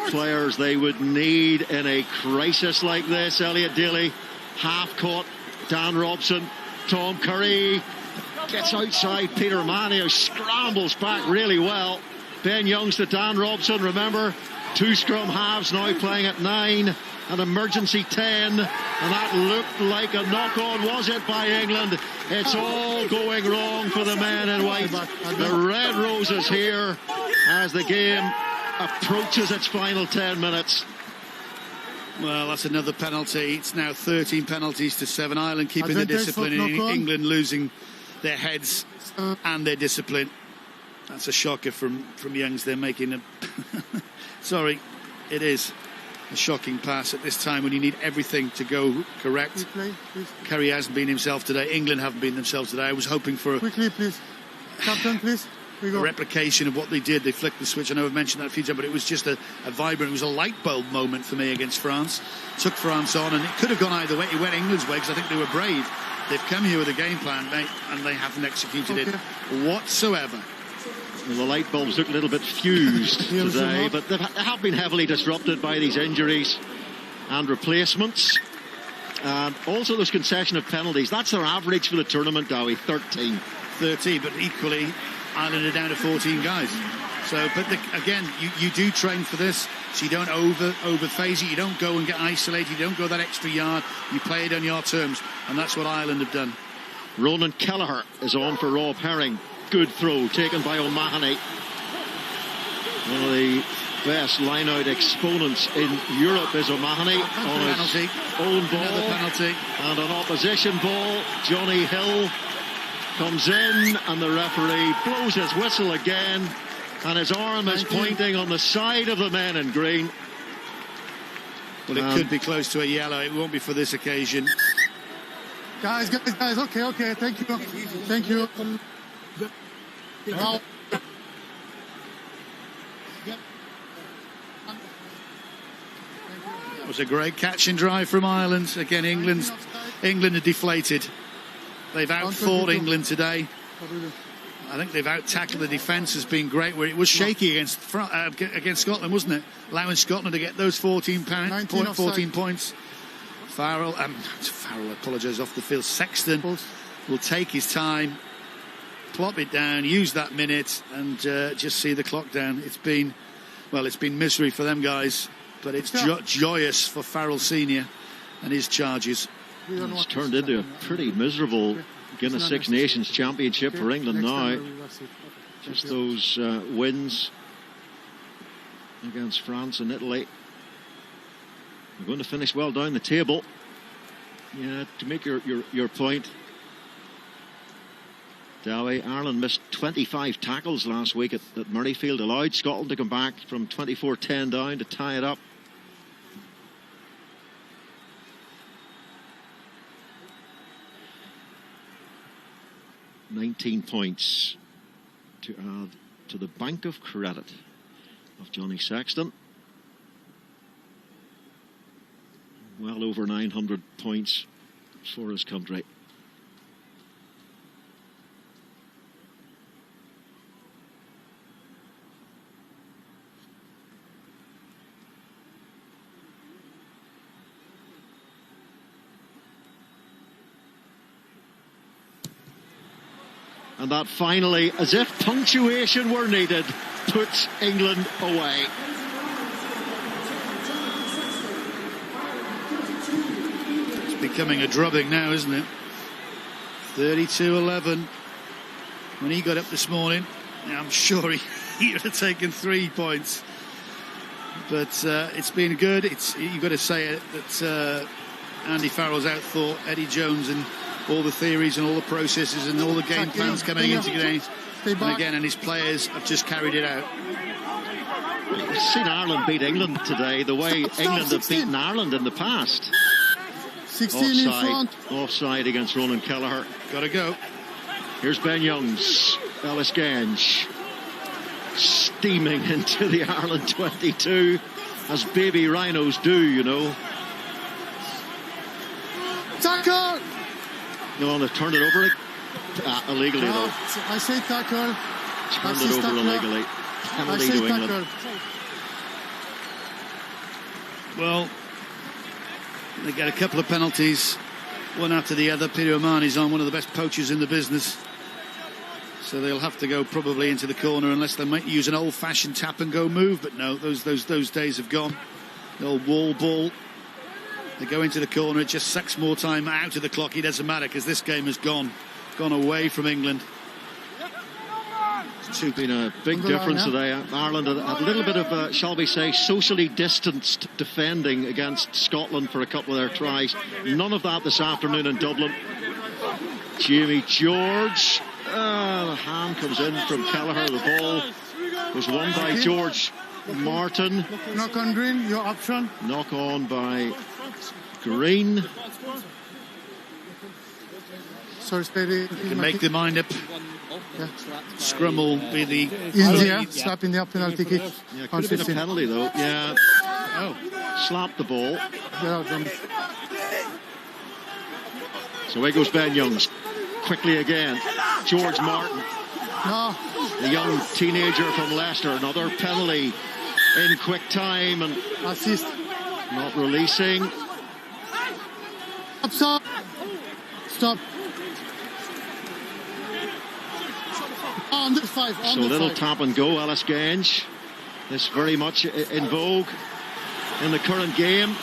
players they would need in a crisis like this. Elliot Daly, half caught. Dan Robson, Tom Curry gets outside Peter Manny, who scrambles back really well. Ben Youngs to Dan Robson. Remember, two scrum halves now playing at 9, an emergency 10, and that looked like a knock-on, was it, by England? It's all going wrong for the men in white. The Red Roses here as the game approaches its final 10 minutes. Well, that's another penalty. It's now 13 penalties to 7. Ireland keeping the discipline, and England losing their heads and their discipline. That's a shocker from Youngs. They're making a sorry, it is a shocking pass at this time when you need everything to go correct. Kerry hasn't been himself today. England haven't been themselves today. I was hoping for quickly, please, Captain, please. A replication of what they did. They flicked the switch. I know I've mentioned that a few times, but it was just a vibrant, it was a light bulb moment for me against France. Took France on, and it could have gone either way. It went England's way because I think they were brave. They've come here with a game plan, and they haven't executed it whatsoever. Well, the light bulbs look a little bit fused today, but they have been heavily disrupted by these injuries and replacements. And also this concession of penalties. That's their average for the tournament, Dowie, 13. 13, but equally, Ireland are down to 14 guys. So, but again, you do train for this, so you don't over-phase it. You don't go and get isolated. You don't go that extra yard. You play it on your terms, and that's what Ireland have done. Ronan Kelleher is on for Rob Herring. Good throw taken by O'Mahony. One of the best line-out exponents in Europe is O'Mahony on his own ball. Another penalty. And an opposition ball. Johnny Hill comes in, and the referee blows his whistle again, and his arm is pointing on the side of the men in green. Well, it could be close to a yellow. It won't be for this occasion. Guys, okay, thank you. Now, it was a great catch and drive from Ireland. Again, England are deflated. They've outfought England today. I think they've out-tackled the defence has been great, where it was shaky against Scotland, wasn't it? Allowing Scotland to get those 14 points. Farrell, I apologise, off the field. Sexton will take his time, plop it down, use that minute, and just see the clock down. It's been misery for them guys, but it's joyous for Farrell Senior and his charges. It's turned into a pretty miserable Guinness Six Nations Championship for England now. Just those wins against France and Italy. We're going to finish well down the table. Yeah, to make your point, Dowie, Ireland missed 25 tackles last week at Murrayfield, allowed Scotland to come back from 24-10 down to tie it up. $19 points to add to the bank of credit of Johnny Sexton. Well over 900 points for his country. And that finally, as if punctuation were needed, puts England away. It's becoming a drubbing now, isn't it? 32-11. When he got up this morning, I'm sure he would have taken 3 points. But it's been good. You've got to say it that Andy Farrell's outthought Eddie Jones and all the theories and all the processes and all the game plans coming into games. Stay back. And his players have just carried it out. We've seen Ireland beat England today the way England have beaten Ireland in the past. 16 in front. Offside against Ronan Kelleher. Got to go. Here's Ben Youngs. Ellis Genge steaming into the Ireland 22, as baby rhinos do, you know. Tackle! No, they've turned it over illegally, No, though. I say tackle. Turned it over illegally. Penalty to England. Well, they get a couple of penalties, one after the other. Peter O'Mahony's on, one of the best poachers in the business. So they'll have to go probably into the corner unless they might use an old-fashioned tap-and-go move. But no, those days have gone. The old wall ball. They go into the corner. It just sucks more time out of the clock. It doesn't matter because this game has gone away from England. It's been a big difference today. Ireland had a little bit of, shall we say, socially distanced defending against Scotland for a couple of their tries. None of that this afternoon in Dublin. Jamie George. The hand comes in from Kelleher. The ball was won by George Martin. Knock on Green, your option. Knock on by Green. Sorry, Steady. You can make the mind up. Yeah. Scrum will be the... India, slap in the penalty kick. Yeah, could have been a penalty, though. Yeah. Oh, slapped the ball. Yeah, So away goes Ben Youngs. Quickly again. George Martin. No. The young teenager from Leicester. Another penalty in quick time. And assist. Not releasing. Stop. Stop. Under five. So little tap and go, Ellis Genge. This very much in vogue in the current game.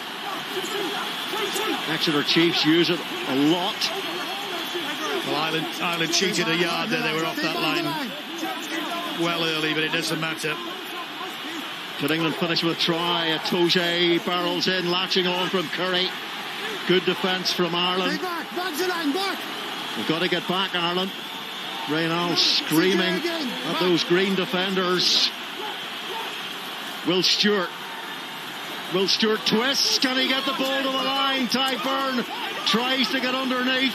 Exeter Chiefs use it a lot. Well, Ireland cheated a yard there. They were off that line well early, but it doesn't matter. Could England finish with a try? Itoje barrels in, latching on from Curry. Good defence from Ireland. Back the line, back. We've got to get back, Ireland. Reynal screaming at those green defenders. Will Stewart twists. Can he get the ball to the line? Ty Byrne tries to get underneath.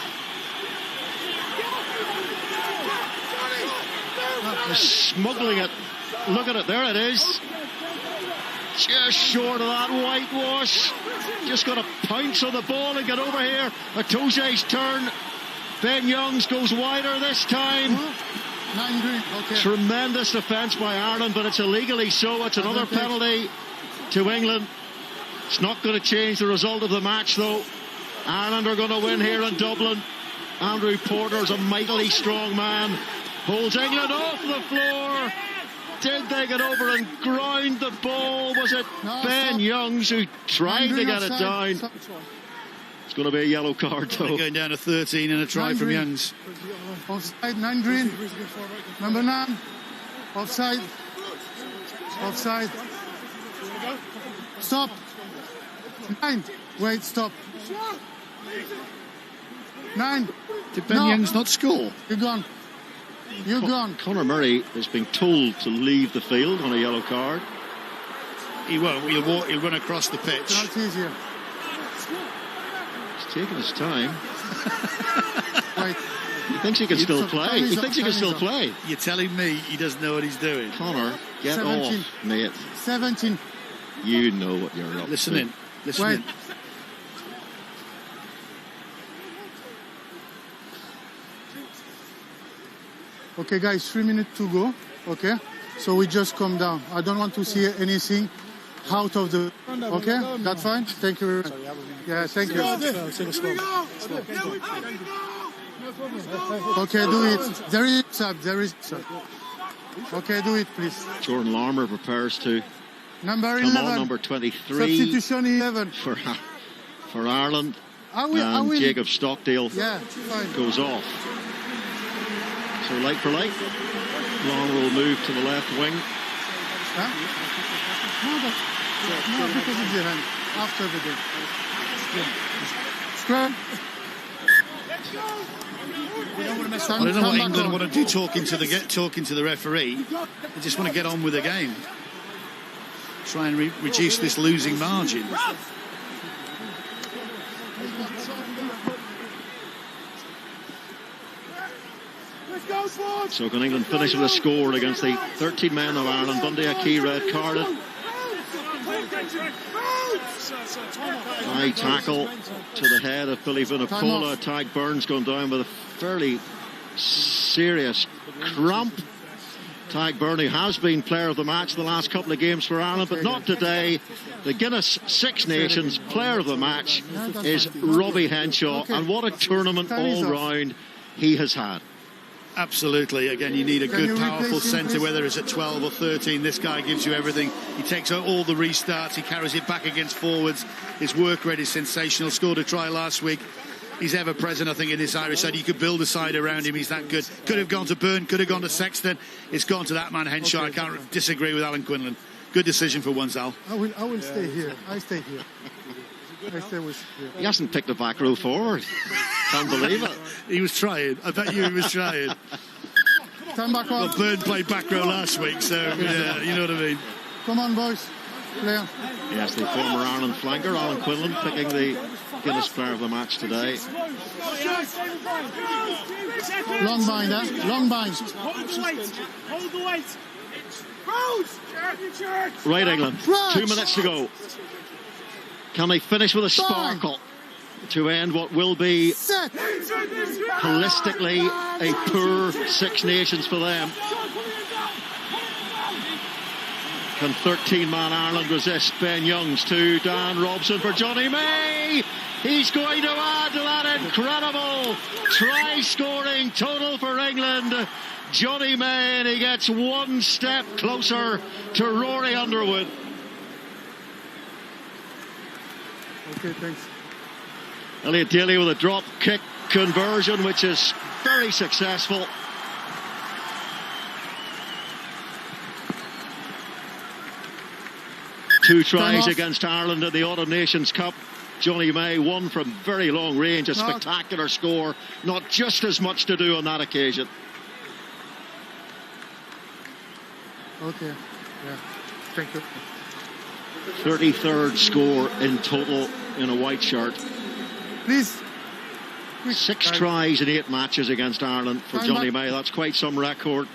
They're smuggling it. Look at it. There it is. Just short of that whitewash. Just got to pounce on the ball and get over here. Itoje's turn. Ben Youngs goes wider this time. Okay. Tremendous defence by Ireland, but it's illegally so. It's another penalty to England. It's not going to change the result of the match, though. Ireland are going to win here in Dublin. Andrew Porter's a mightily strong man. Holds England off the floor. Did they get over and ground the ball? Was it Ben Youngs who tried to get it down? It's going to be a yellow card, though. They're going down to 13 and a try from Youngs. Offside, 9 Green. Number 9. Offside. Offside. Stop. 9. Wait, stop. 9. Did Ben Youngs not score? You're gone. You're gone. Conor Murray is being told to leave the field on a yellow card. He won't. He'll run across the pitch. That's easier. He's taking his time. Wait. He thinks he can still play. He thinks he can still play. You're telling me he doesn't know what he's doing. Conor, get 17. off, mate. 17. You know what you're up Listen to. in. Listen in. Okay, guys, 3 minutes to go. Okay, so we just calm down. I don't want to see anything out of the. Okay, that's fine. Thank you very much. Yeah, thank you. Okay, do it. There is sub. There is sub. Okay, do it, please. Jordan Larmour prepares to number come 11. on, number 23. Substitution 11 for Ireland. I will. Jacob Stockdale goes off. So like for like, Larmour will move to the left wing. Huh? No, because it's behind. After the game. Scrum. I don't know what England want to do talking to the referee. They just want to get on with the game. Try and reduce this losing margin. So can England finish with a score against the 13 men of Ireland? Bundy, a key red carded. High tackle to the head of Billy Vunipola. Tadhg Burns going down with a fairly serious cramp. Tadhg Burns, who has been player of the match the last couple of games for Ireland, but not today. The Guinness Six Nations player of the match is Robbie Henshaw, and what a tournament all round he has had. Absolutely. Again, you need a good, powerful centre, whether it's at 12 or 13. This guy gives you everything. He takes out all the restarts. He carries it back against forwards. His work rate is sensational. Scored a try last week. He's ever present, I think, in this Irish side. You could build a side around him. He's that good. Could have gone to Byrne, could have gone to Sexton. It's gone to that man, Henshaw. I can't disagree with Alan Quinlan. Good decision for once, Al. I will stay here. I stay here. I stay with here. He hasn't picked a back row forward. Can't believe it. He was trying. I bet you he was trying. Come back on. Well, Byrne played back row last week, so yeah, you know what I mean. Come on, boys. Player. Yes, the former Ireland flanker, Alan Quinlan, picking the Guinness player of the match today. Long bind, eh? Long bind. Hold the weight. Right, England. 2 minutes to go. Can they finish with a sparkle to end what will be holistically a poor Six Nations for them? Can 13-man Ireland resist Ben Youngs to Dan Robson for Johnny May? He's going to add to that incredible try-scoring total for England. Johnny May, and he gets one step closer to Rory Underwood. Okay, thanks. Elliot Daly with a drop kick conversion, which is very successful. Two tries against Ireland in the Autumn Nations Cup. Johnny May won from very long range, a spectacular score. Not just as much to do on that occasion. Okay, yeah, thank you. 33rd score in total in a white shirt. Please. 6 tries in 8 matches against Ireland for Johnny May. That's quite some record.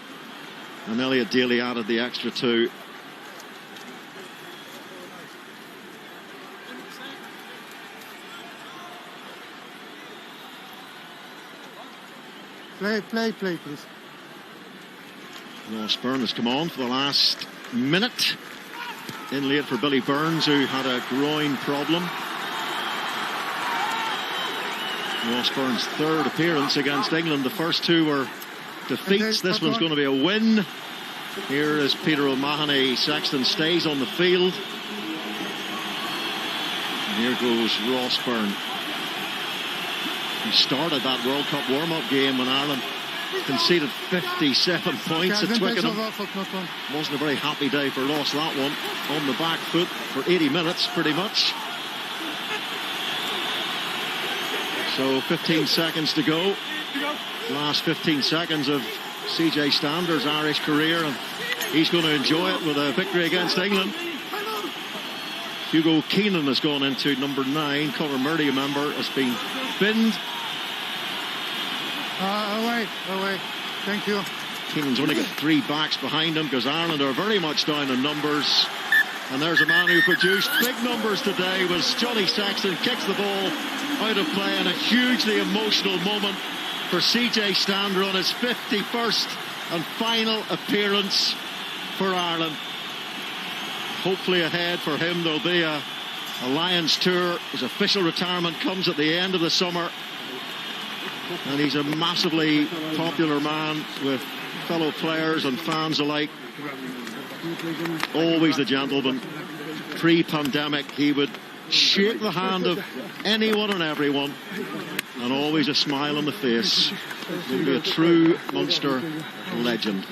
And Elliot Daly added the extra 2. Play, please. Ross Byrne has come on for the last minute. In late for Billy Burns, who had a groin problem. Ross Byrne's 3rd appearance against England. The first 2 were defeats. This one's going to be a win. Here is Peter O'Mahony. Sexton stays on the field. And here goes Ross Byrne. He started that World Cup warm-up game when Ireland conceded 57 points at Twickenham. Wasn't a very happy day for Ross, that one. On the back foot for 80 minutes, pretty much. So 15 seconds to go. Last 15 seconds of CJ Stander's Irish career, and he's going to enjoy it with a victory against England. Hugo Keenan has gone into number 9. Conor Murray, a member, has been binned. Away. Thank you. Keenan's only got 3 backs behind him because Ireland are very much down in numbers. And there's a man who produced big numbers today, was Johnny Sexton. Kicks the ball out of play, and a hugely emotional moment for CJ Stander on his 51st and final appearance for Ireland. Hopefully ahead for him there'll be a Lions tour. His official retirement comes at the end of the summer, and he's a massively popular man with fellow players and fans alike. Always the gentleman. Pre-pandemic, he would shake the hand of anyone and everyone, and always a smile on the face. He'll be a true Munster legend.